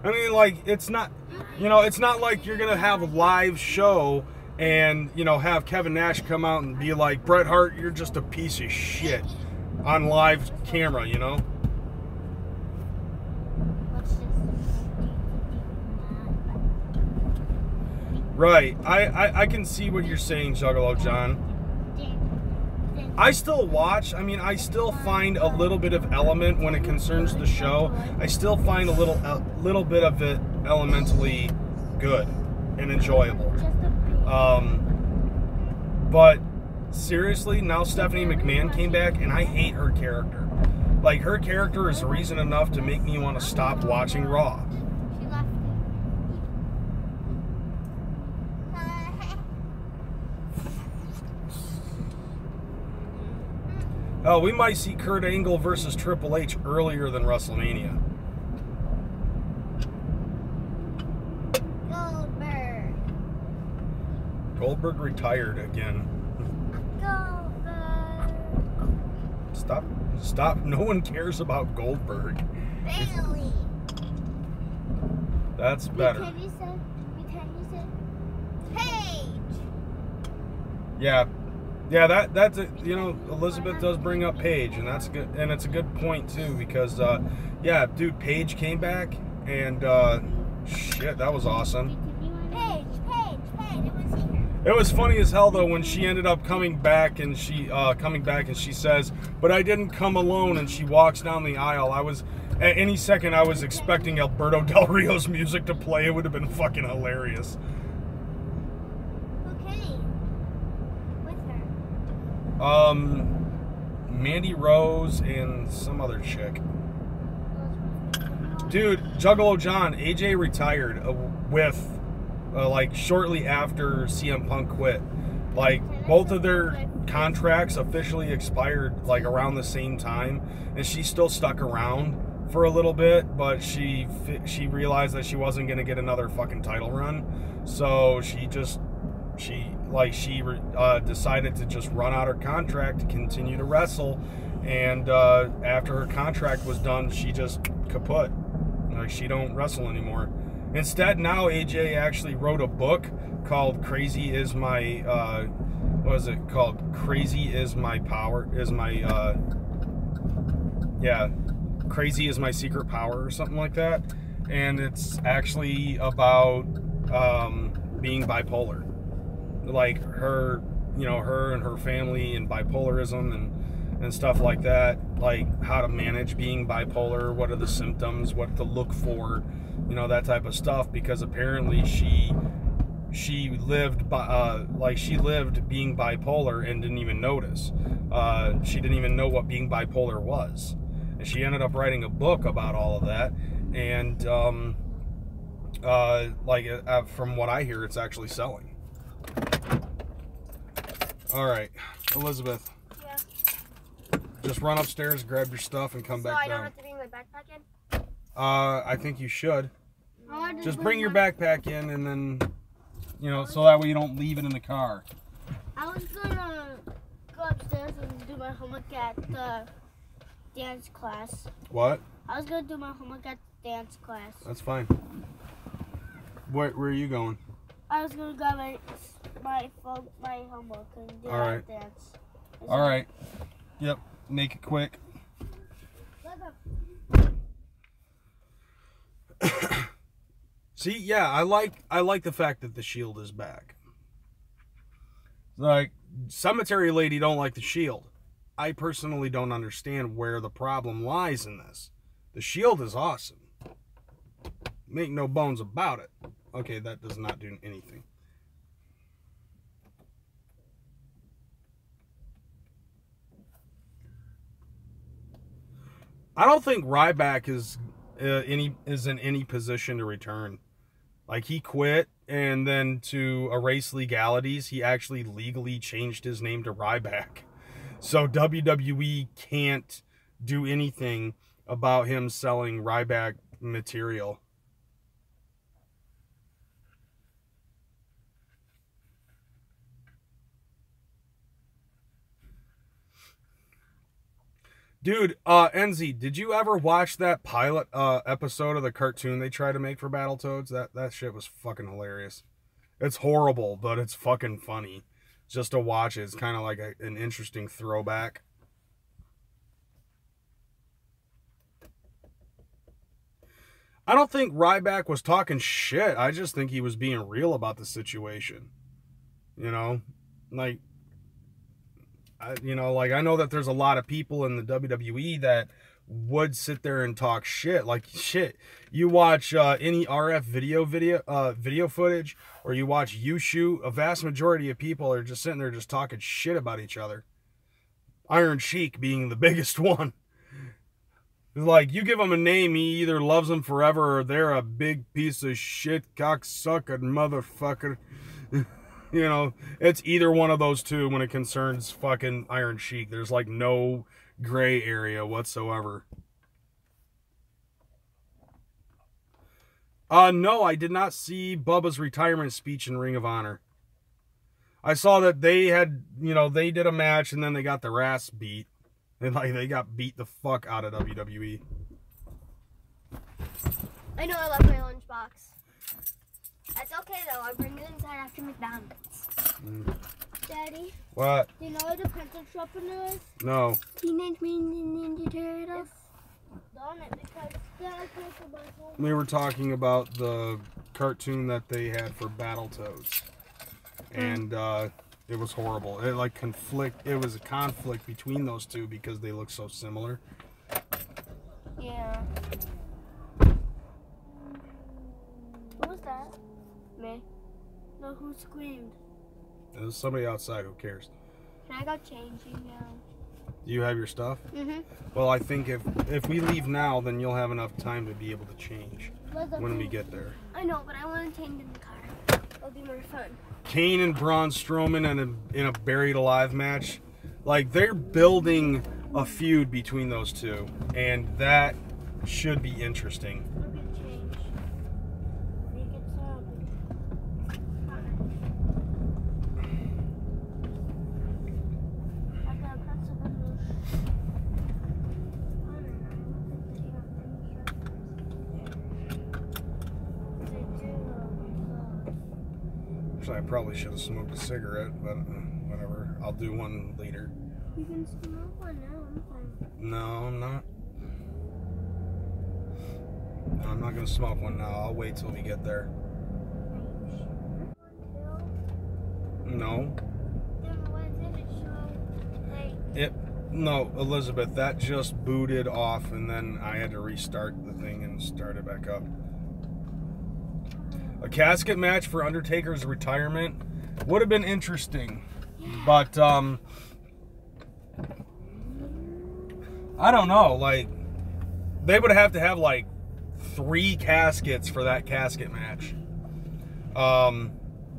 I mean, like, it's not, you know, it's not like you're going to have a live show and, you know, have Kevin Nash come out and be like, Bret Hart, you're just a piece of shit on live camera, you know? Right. I can see what you're saying, Juggalo John. I still watch. I mean, I still find a little bit of element when it concerns the show. I still find a little bit of it elementally good and enjoyable. But seriously, now Stephanie McMahon came back, and I hate her character. Like, her character is reason enough to make me want to stop watching Raw. Oh, we might see Kurt Angle versus Triple H earlier than WrestleMania. Goldberg retired again. Goldberg. Stop. No one cares about Goldberg. Bailey. That's better. Can you say Paige? Yeah, that's it. You know, Elizabeth does bring up Paige, and that's good, and it's a good point too, because yeah, dude, Paige came back, and shit, that was awesome. Paige, it was here. It was funny as hell though when she ended up coming back and she says, "But I didn't come alone," and she walks down the aisle. At any second I was expecting Alberto Del Rio's music to play. It would have been fucking hilarious. Mandy Rose and some other chick. Dude, Juggalo John, AJ retired with, like, shortly after CM Punk quit. Like, both of their contracts officially expired, like, around the same time, and she still stuck around for a little bit, but she realized that she wasn't gonna get another fucking title run, so she decided to just run out her contract to continue to wrestle, and after her contract was done, she just kaput. Like, she don't wrestle anymore. Instead, now AJ actually wrote a book called Crazy Is My, what is it called? Crazy Is My Power, yeah, Crazy Is My Secret Power or something like that. And it's actually about being bipolar. Like, her, you know, her and her family and bipolarism and stuff like that, like how to manage being bipolar, what are the symptoms, what to look for, you know, that type of stuff, because apparently she lived being bipolar and didn't even notice. She didn't even know what being bipolar was, and she ended up writing a book about all of that, and from what I hear, it's actually selling. All right, Elizabeth. Yeah. Just run upstairs, grab your stuff, and come back down. So I don't have to bring my backpack in? I think you should. Just bring your backpack in, and then, you know, so that way you don't leave it in the car. I was gonna go upstairs and do my homework at the dance class. What? I was gonna do my homework at dance class. That's fine. Where are you going? I was gonna grab my homework and do All right. dance. All right. Yep. Make it quick. See, yeah, I like the fact that the Shield is back. Like, Cemetery Lady don't like the Shield. I personally don't understand where the problem lies in this. The Shield is awesome. Make no bones about it. Okay, that does not do anything. I don't think Ryback is in any position to return. Like, he quit, and then to erase legalities, he actually legally changed his name to Ryback. So WWE can't do anything about him selling Ryback material. Dude, NZ, did you ever watch that pilot episode of the cartoon they tried to make for Battletoads? That shit was fucking hilarious. It's horrible, but it's fucking funny. Just to watch it, it's kind of like an interesting throwback. I don't think Ryback was talking shit. I just think he was being real about the situation. You know? Like, I know that there's a lot of people in the WWE that would sit there and talk shit. Like, shit, you watch any RF video footage, or you watch YouShoot, a vast majority of people are just sitting there just talking shit about each other. Iron Sheik being the biggest one. Like, you give him a name, he either loves them forever or they're a big piece of shit, cocksucker, motherfucker. You know, it's either one of those two when it concerns fucking Iron Sheik. There's like no gray area whatsoever. No, I did not see Bubba's retirement speech in Ring of Honor. I saw that they had, they did a match and then they got their ass beat. And like, they got beat the fuck out of WWE. I know I left my lunchbox. That's okay though, I'll bring it inside after McDonald's. Daddy? What? Do you know what the pencil sharpener is? No. Teenage Mutant Ninja Turtles? Darn it, because we were talking about the cartoon that they had for Battletoads. And it was horrible. It was a conflict between those two because they look so similar. Yeah. What was that? Me. No, who screamed? It was somebody outside. Who cares? Can I go changing now? Do you have your stuff? Mm-hmm. Well, I think if we leave now, then you'll have enough time to be able to change when we get there. I know, but I want to change in the car. It'll be more fun. Kane and Braun Strowman in a buried alive match. Like, they're building a feud between those two, and that should be interesting. I probably should have smoked a cigarette, but whatever. I'll do one later. You can smoke one now. I'm fine. No, I'm not. No, I'm not going to smoke one now. I'll wait till we get there. No. No, Elizabeth, that just booted off, and then I had to restart the thing and start it back up. A casket match for Undertaker's retirement would have been interesting, but I don't know. Like, they would have to have like 3 caskets for that casket match,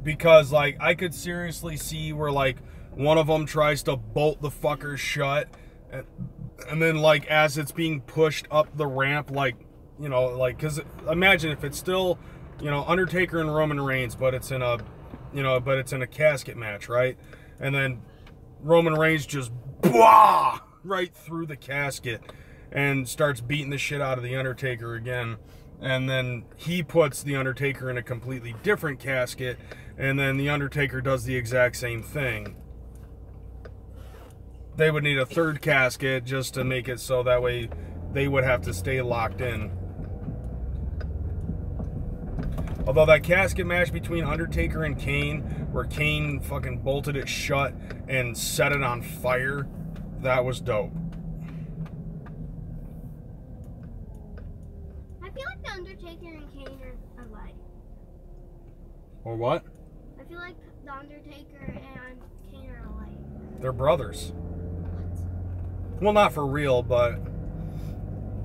because like I could seriously see where like one of them tries to bolt the fucker shut, and then like as it's being pushed up the ramp, like, because imagine if it's still, Undertaker and Roman Reigns, but it's in a casket match, right? And then Roman Reigns just right through the casket, and starts beating the shit out of the Undertaker again. And then he puts the Undertaker in a completely different casket, and then the Undertaker does the exact same thing. They would need a third casket just to make it so that way they would have to stay locked in. Although that casket match between Undertaker and Kane, where Kane fucking bolted it shut and set it on fire, that was dope. I feel like the Undertaker and Kane are alike. Or what? I feel like the Undertaker and Kane are alike. They're brothers. Well, not for real, but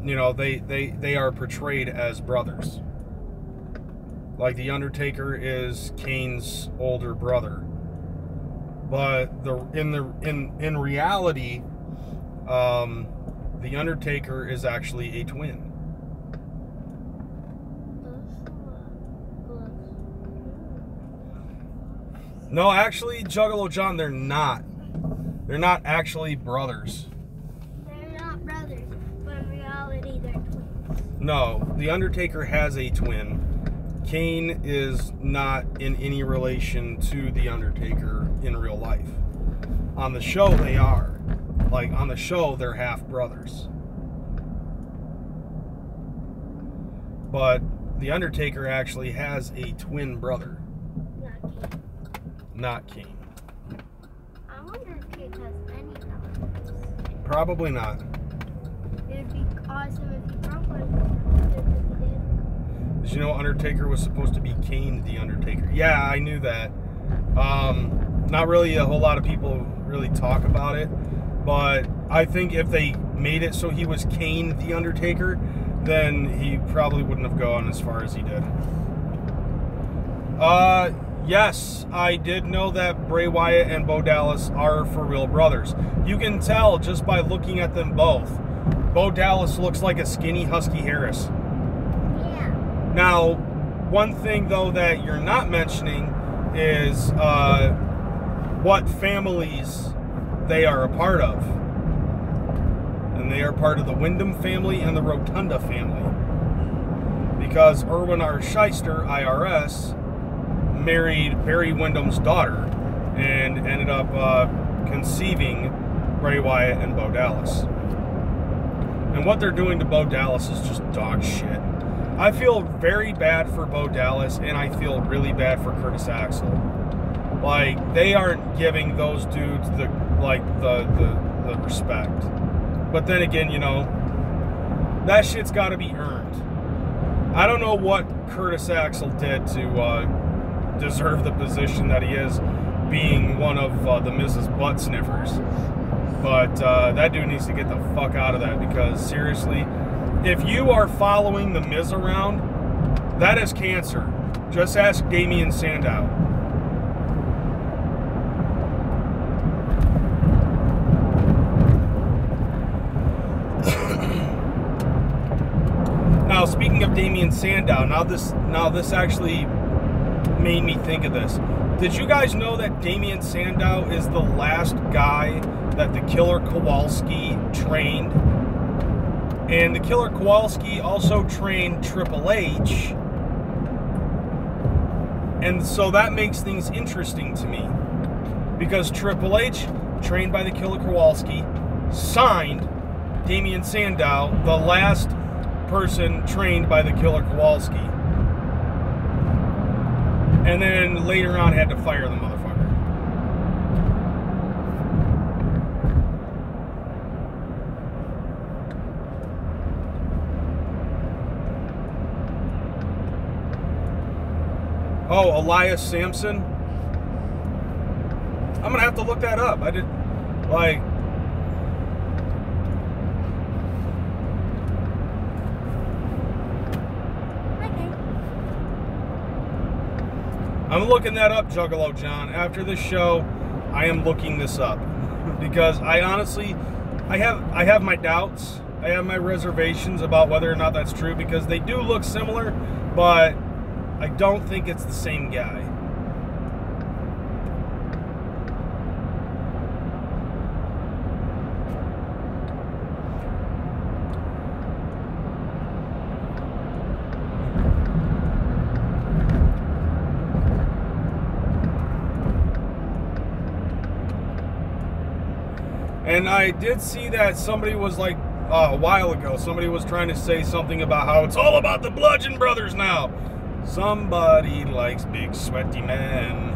you know, they are portrayed as brothers. Like the Undertaker is Kane's older brother, but in reality, the Undertaker is actually a twin. No, actually, Juggalo John, they're not. They're not actually brothers. They're not brothers, but in reality, they're twins. No, the Undertaker has a twin. Kane is not in any relation to the Undertaker in real life. On the show, they are. Like, on the show, they're half brothers. But the Undertaker actually has a twin brother. Not Kane. Not Kane. I wonder if Kane has any brothers. Probably not. It'd be awesome if he broke one. Did you know Undertaker was supposed to be Kane the Undertaker? Yeah, I knew that. Not really a whole lot of people really talk about it, but I think if they made it so he was Kane the Undertaker, then he probably wouldn't have gone as far as he did. Yes, I did know that Bray Wyatt and Bo Dallas are for real brothers. You can tell just by looking at them both. Bo Dallas looks like a skinny Husky Harris. Yeah. Now, one thing though that you're not mentioning is what families they are a part of. And they are part of the Wyndham family and the Rotunda family. Because Irwin R. Shyster, IRS, married Barry Windham's daughter and ended up conceiving Bray Wyatt and Bo Dallas. And what they're doing to Bo Dallas is just dog shit. I feel very bad for Bo Dallas, and I feel really bad for Curtis Axel. Like, they aren't giving those dudes the respect. But then again, you know, that shit's got to be earned. I don't know what Curtis Axel did to deserve the position that he is, being one of the Miz's butt sniffers. But that dude needs to get the fuck out of that, because seriously, if you are following the Miz around, that is cancer. Just ask Damien Sandow. Now, speaking of Damien Sandow, now this actually made me think of this. Did you guys know that Damien Sandow is the last guy that the Killer Kowalski trained? And the Killer Kowalski also trained Triple H. And so that makes things interesting to me. Because Triple H, trained by the Killer Kowalski, signed Damien Sandow, the last person trained by the Killer Kowalski. And then later on had to fire the motherfucker. Oh, Elias Sampson? I'm gonna have to look that up. I did, like... I'm looking that up, Juggalo John. After this show, I am looking this up. Because I honestly, I have my doubts. I have my reservations about whether or not that's true, because they do look similar, but I don't think it's the same guy. And I did see that somebody was like, a while ago, somebody was trying to say something about how it's all about the Bludgeon Brothers now. Somebody likes big sweaty men.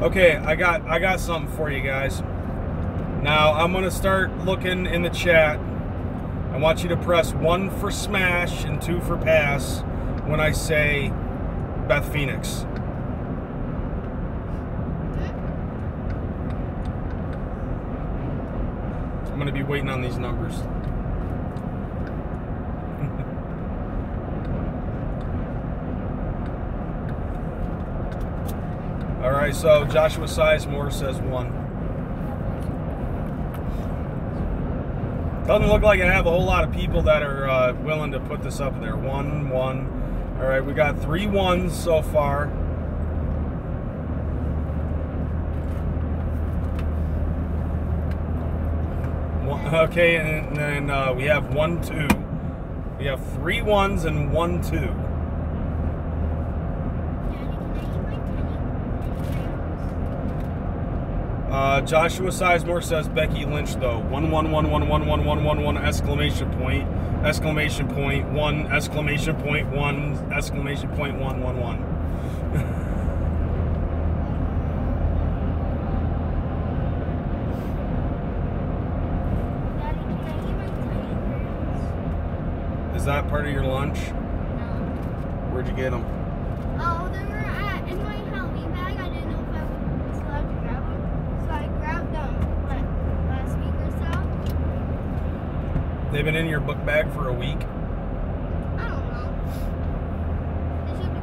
Okay, I got something for you guys. Now I'm gonna start looking in the chat. I want you to press 1 for smash and 2 for pass when I say Beth Phoenix. I'm gonna be waiting on these numbers. All right, so Joshua Sizemore says 1. Doesn't look like I have a whole lot of people that are willing to put this up there. 1, 1. All right, we got 3 1s so far. Okay, and then we have 1, 2. We have 3 1s and 1, 2. Joshua Sizemore says Becky Lynch though. 1 1 1 1 1 1 1 1 1 exclamation point 1 exclamation point 1 exclamation point 1 1 1 1. Is that part of your lunch? No. Where'd you get them? Oh, they were in my Halloween bag. I didn't know if I was allowed to grab them. So I grabbed them like last week or so. They've been in your book bag for a week? I don't know. They should be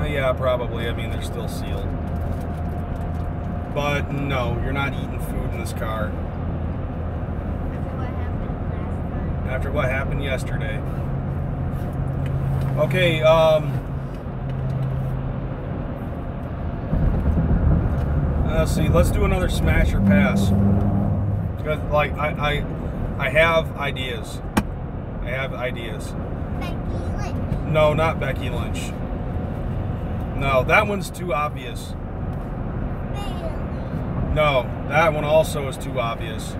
good. Yeah, probably. I mean, they're still sealed. But no, you're not eating food in this car. After what happened yesterday. Okay, let's see, let's do another smash or pass. Because like I have ideas. I have ideas. Becky Lynch. No, not Becky Lynch. No, that one's too obvious. Bailey. No, that one also is too obvious.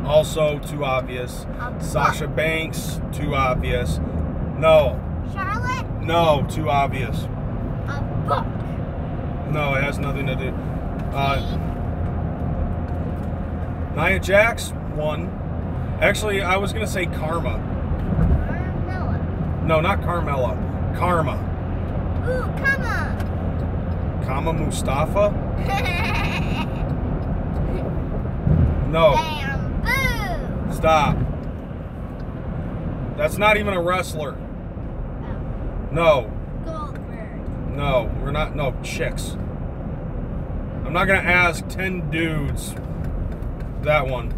Also too obvious. Sasha Banks, too obvious. No. Charlotte? No, too obvious. A book. No, it has nothing to do. Nia Jax, 1. Actually, I was going to say Karma. Carmella. No, not Carmella. Karma. Ooh, Kama. Kama Mustafa? No. Bamboo. Stop. That's not even a wrestler. Oh. No. Goldberg. No, we're not. No, chicks. I'm not going to ask 10 dudes. That one.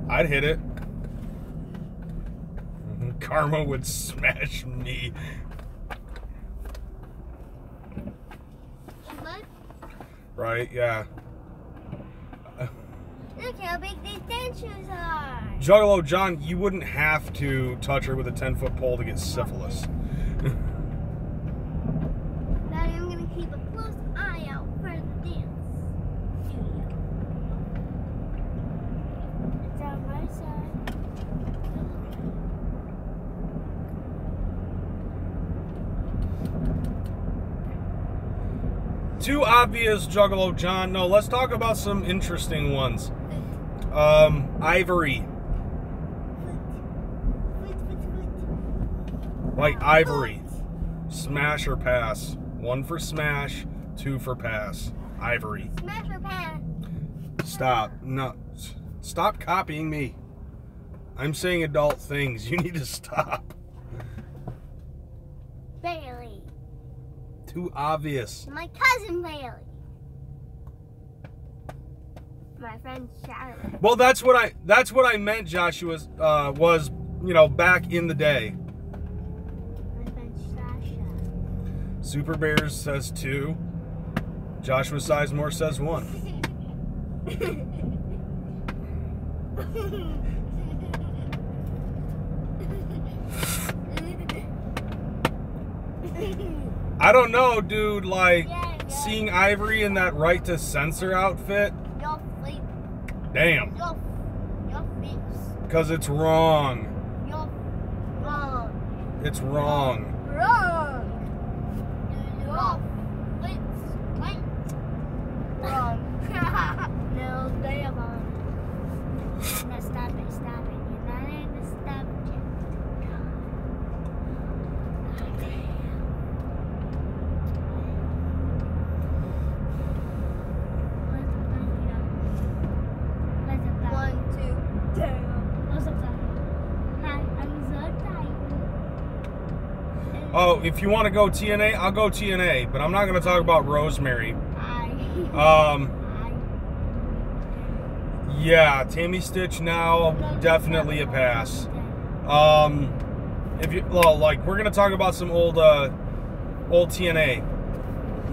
I'd hit it. Karma would smash me. She would? Right, yeah. Look how big these dance shoes are. Juggalo John, you wouldn't have to touch her with a 10-foot pole to get syphilis. Daddy, I'm going to keep a close eye out for the dance studio. It's on my side. Too obvious, Juggalo John. No, let's talk about some interesting ones. Ivory. Like Ivory. Smash or pass. 1 for smash, 2 for pass. Ivory. Smash or pass? Stop. No. Stop copying me. I'm saying adult things. You need to stop. Bailey. Too obvious. My cousin Bailey. My friend Charlotte. Well, that's what I meant, Joshua, was, you know, back in the day. My friend Sasha. Super Bears says 2. Joshua Sizemore says 1. I don't know, dude. Like, seeing Ivory in that Right to Censor outfit. Damn. Because it's wrong. It's wrong. No, they are wrong. No, stop it. You're not in the stop it. One, two, three. Hi, I'm so tired. Oh, if you want to go TNA, I'll go TNA, but I'm not going to talk about Rosemary. Yeah, Tammy Stitch now, definitely a pass. If you, well, like, we're gonna talk about some old TNA.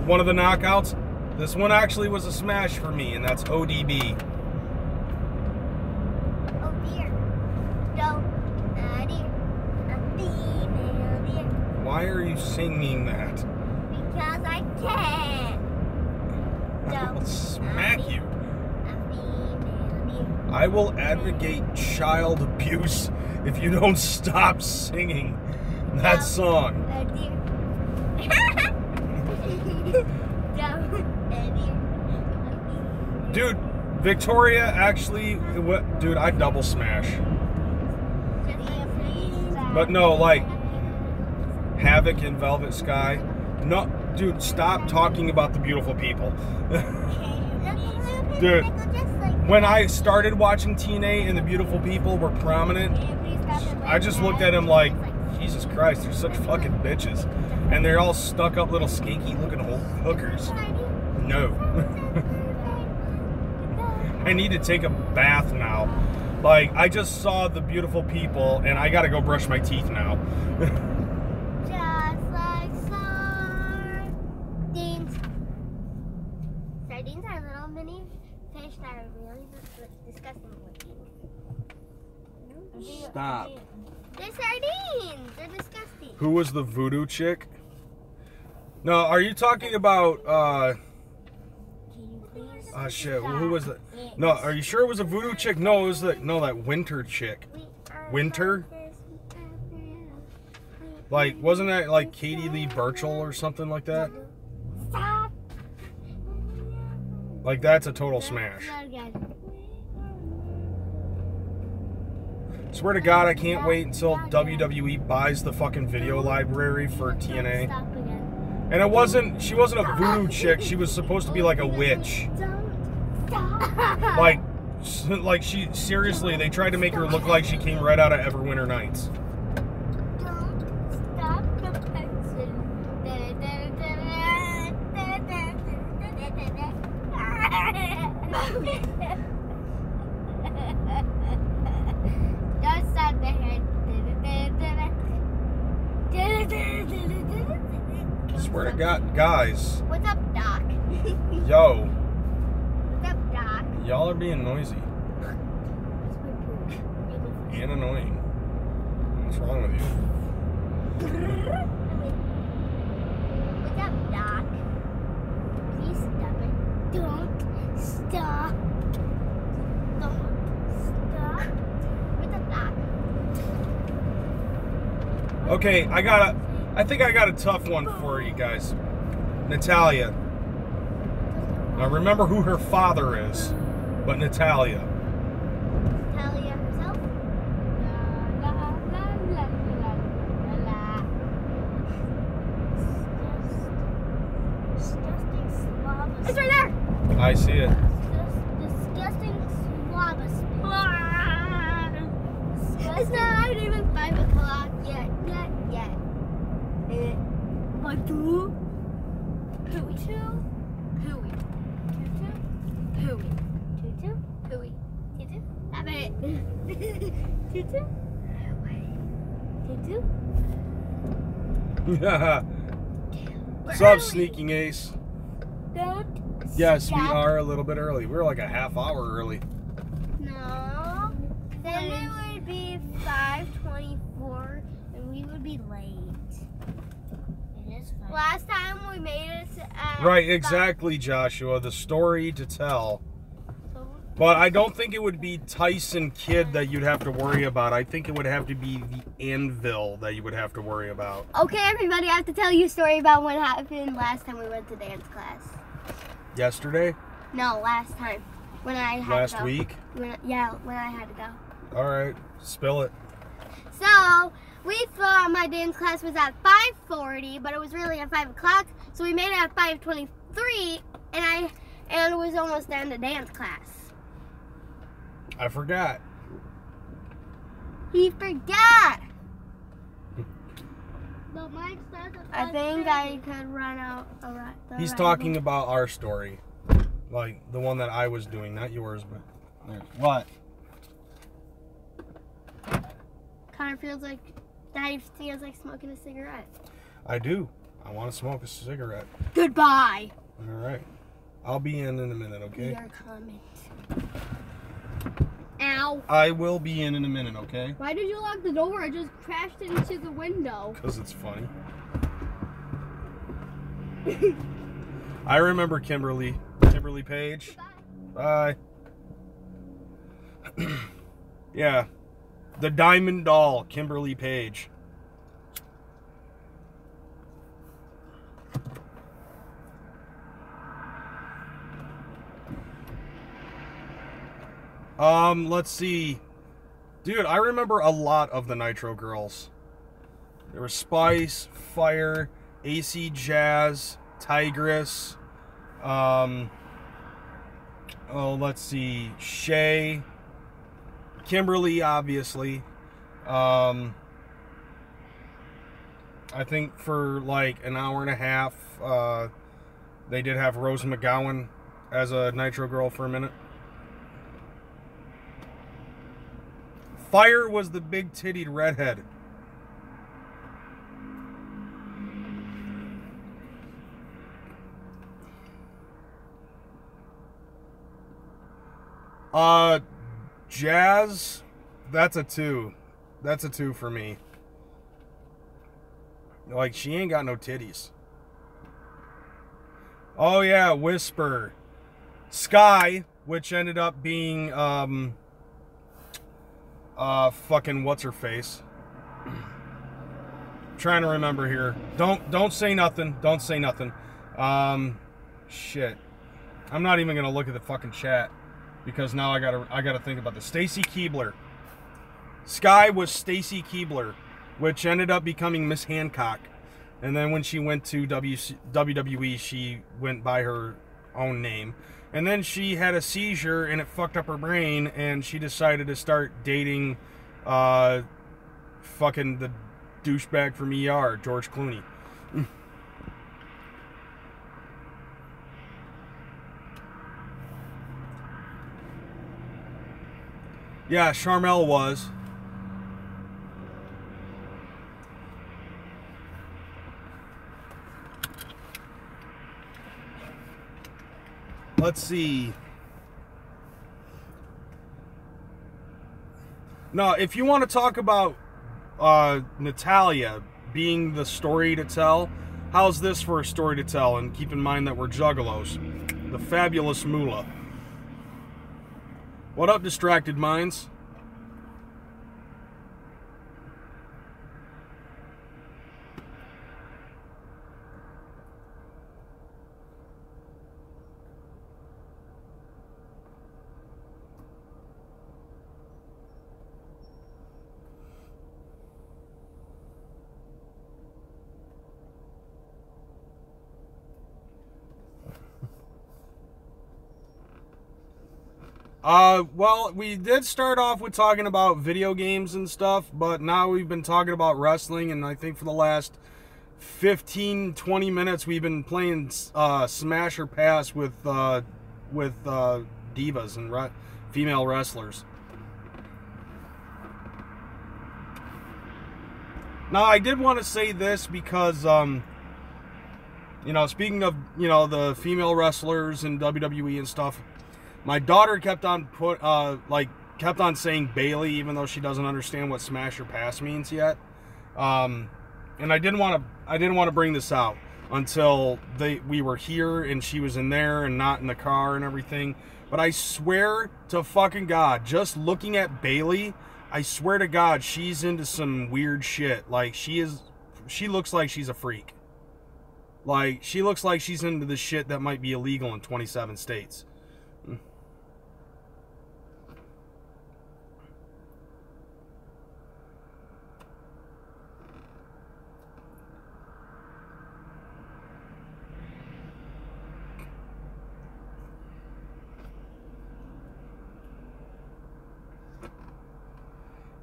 One of the knockouts. This one actually was a smash for me, and that's ODB. Oh dear. No, dear. I'm female, dear. Why are you singing that? Because I can. I will smack you. I'm female, dear. I will advocate child abuse if you don't stop singing that song. Dude, Victoria actually, dude, I double smash. But no, like, Havoc and Velvet Sky. No, dude, stop talking about the beautiful people. Dude, when I started watching TNA and the beautiful people were prominent, I just looked at them like, Jesus Christ, they're such fucking bitches. And they're all stuck up little skanky looking hookers. No. I need to take a bath now. Like, I just saw the beautiful people and I gotta go brush my teeth now. Just like sardines. Sardines are little mini fish that are really disgusting looking. Stop. They're sardines. They're disgusting. Who was the voodoo chick? No, are you talking about, shit, who was it? No, are you sure it was a voodoo chick? No, it was that Winter chick. Winter? Like, wasn't that like Katie Lee Burchell or something like that? Stop. Like, that's a total smash. Swear to God, I can't wait until WWE buys the fucking video library for TNA. And it wasn't, she wasn't a voodoo chick, she was supposed to be like a witch. Like she, seriously, they tried to make her look like she came right out of Everwinter Nights. Don't stop the pencil. Don't stop the head. Swear to God, guys. What's up, Doc? Yo. What's up, Doc? Y'all are being noisy. And annoying. What's wrong with you? What's up, Doc? Please stop it. Don't stop. Don't stop. What's up, Doc? Okay, I think I got a tough one for you guys. Natalia. Now remember who her father is, but Natalia. Natalia herself? La, la, la, la, la, la, la. Disgusting slobbers. It's right there! I see it. Disgusting slobbers. It's not even 5 o'clock yet. One, two. Hooey. Two. Hooey. Two. Hooey. Two. Hooey. Two. Stop it. Two. Hooey. Two. What's up, Sneaking Ace? Don't Yes, stop. we are a little bit early. We're like a half hour early. No. Then it would be 5:24 and we would be late. It is fine. Last time we made it at Right, exactly, Joshua. The story to tell. But I don't think it would be Tyson Kidd that you'd have to worry about. I think it would have to be the anvil that you would have to worry about. Okay, everybody, I have to tell you a story about what happened last time we went to dance class. Yesterday? No, last time. When I had Last to go. week? When I had to go. All right, spill it. So, we thought my dance class was at 5:40, but it was really at 5 o'clock. So we made it at 5:23, and it was almost the end of dance class. I forgot. He forgot. But mine starts at 5:30. I think I could run out. He's talking about our story. Like, the one that I was doing, not yours, but... What? Connor feels like... Daddy feels like smoking a cigarette. I do. I want to smoke a cigarette. Goodbye. All right. I'll be in a minute, okay? We are coming. Ow. I will be in a minute, okay? Why did you lock the door? I just crashed into the window. Because it's funny. I remember Kimberly Page. Bye. Yeah. The Diamond Doll, Kimberly Page. Let's see. Dude, I remember a lot of the Nitro Girls. There was Spice, Fire, AC Jazz, Tigress, let's see, Shay, Kimberly, obviously. I think for like an hour and a half, they did have Rose McGowan as a Nitro Girl for a minute. Fire was the big-tittied redhead. Jazz, that's a 2. That's a 2 for me. Like, she ain't got no titties. Oh, yeah, Whisper. Sky, which ended up being, fucking what's-her-face. Trying to remember here. Don't say nothing. Don't say nothing. Shit. I'm not even gonna look at the fucking chat. Because now I gotta think about this. Stacy Keibler. Sky was Stacy Keibler, which ended up becoming Miss Hancock. And then when she went to WWE, she went by her own name. And then she had a seizure and it fucked up her brain, and she decided to start dating fucking the douchebag from ER, George Clooney. Yeah, Charmel was. Let's see. No, if you want to talk about Natalia being the story to tell, how's this for a story to tell? And keep in mind that we're juggalos. The fabulous Moolah. What up, distracted minds? Well, we did start off with talking about video games and stuff, but now we've been talking about wrestling, and I think for the last 15-20 minutes we've been playing Smash or Pass with divas and female wrestlers. Now, I did want to say this because, you You know, speaking of, you know, the female wrestlers in WWE and stuff, my daughter kept on kept on saying Bailey, even though she doesn't understand what smash or pass means yet. And I didn't want to bring this out until we were here and she was in there and not in the car and everything. But I swear to fucking God, just looking at Bailey, I swear to God, she's into some weird shit. Like, she looks like she's a freak. Like, she looks like she's into the shit that might be illegal in 27 states.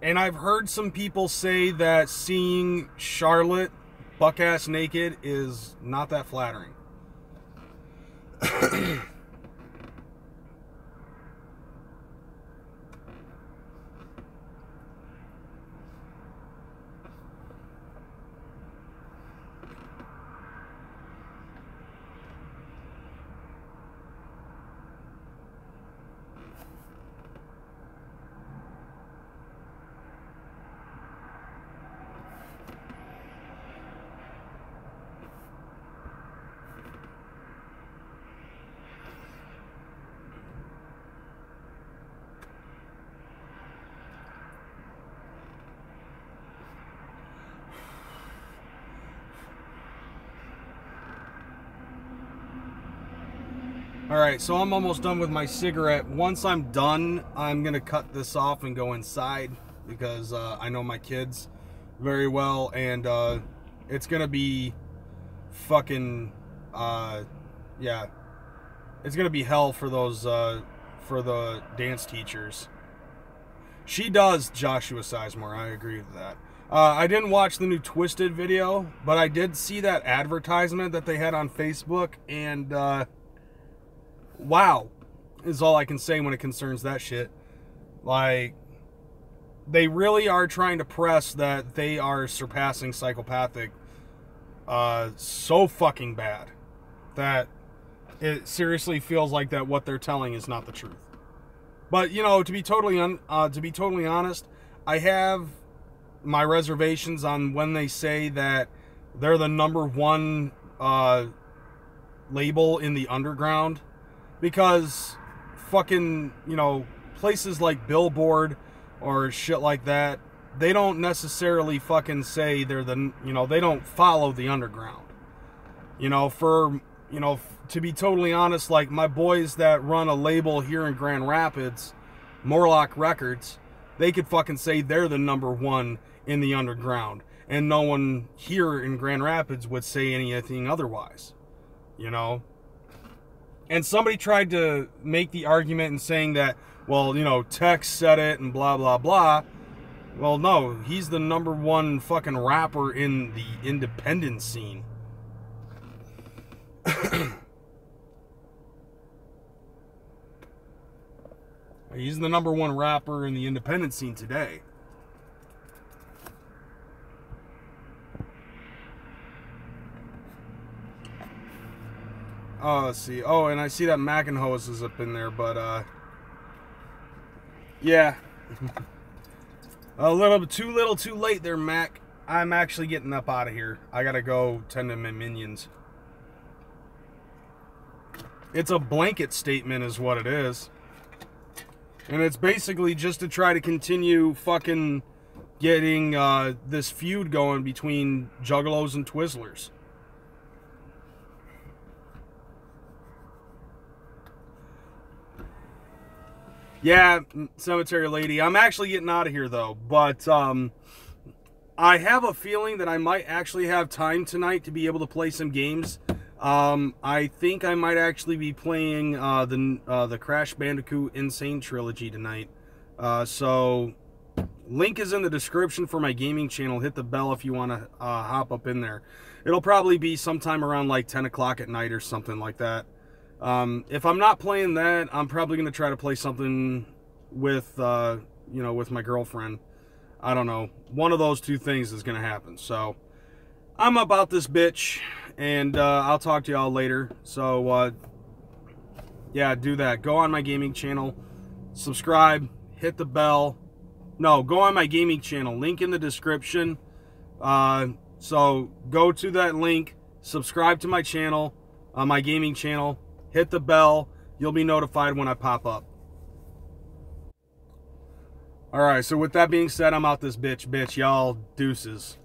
And I've heard some people say that seeing Charlotte buck-ass naked is not that flattering. Alright, so I'm almost done with my cigarette. Once I'm done, I'm going to cut this off and go inside because I know my kids very well, and it's going to be fucking, yeah, it's going to be hell for those, for the dance teachers. She does, Joshua Sizemore, I agree with that. I didn't watch the new Twisted video, but I did see that advertisement that they had on Facebook, and, wow, is all I can say when it concerns that shit. Like, they really are trying to press that they are surpassing Psychopathic so fucking bad that it seriously feels like that what they're telling is not the truth. But, you know, to be totally honest, I have my reservations on when they say that they're the #1 label in the underground. Because fucking, you know, places like Billboard or shit like that, they don't necessarily fucking say they're the, you know, they don't follow the underground. You know, to be totally honest, like my boys that run a label here in Grand Rapids, Morlock Records, they could fucking say they're the #1 in the underground. And no one here in Grand Rapids would say anything otherwise. You know? And somebody tried to make the argument in saying that, well, you know, Tex said it and blah, blah, blah. Well, no, he's the #1 fucking rapper in the independent scene. He's the #1 rapper in the independent scene today. Oh, let's see. Oh, and I see that Mackinhose is up in there, but, yeah. A little bit too little, too late there, Mac. I'm actually getting up out of here. I gotta go tend to my minions. It's a blanket statement is what it is. And it's basically just to try to continue fucking getting, this feud going between Juggalos and Twizzlers. Yeah, Cemetery Lady. I'm actually getting out of here, though. But I have a feeling that I might actually have time tonight to be able to play some games. I think I might actually be playing the Crash Bandicoot Insane Trilogy tonight. So, link is in the description for my gaming channel. Hit the bell if you want to hop up in there. It'll probably be sometime around like 10 o'clock at night or something like that. If I'm not playing that, I'm probably going to try to play something with, you know, with my girlfriend. I don't know. One of those two things is going to happen. So, I'm about this bitch, and I'll talk to y'all later. So, yeah, do that. Go on my gaming channel, subscribe, hit the bell. No, go on my gaming channel. Link in the description. So go to that link, subscribe to my channel, my gaming channel, hit the bell. You'll be notified when I pop up. All right, so with that being said, I'm out this bitch. Y'all deuces.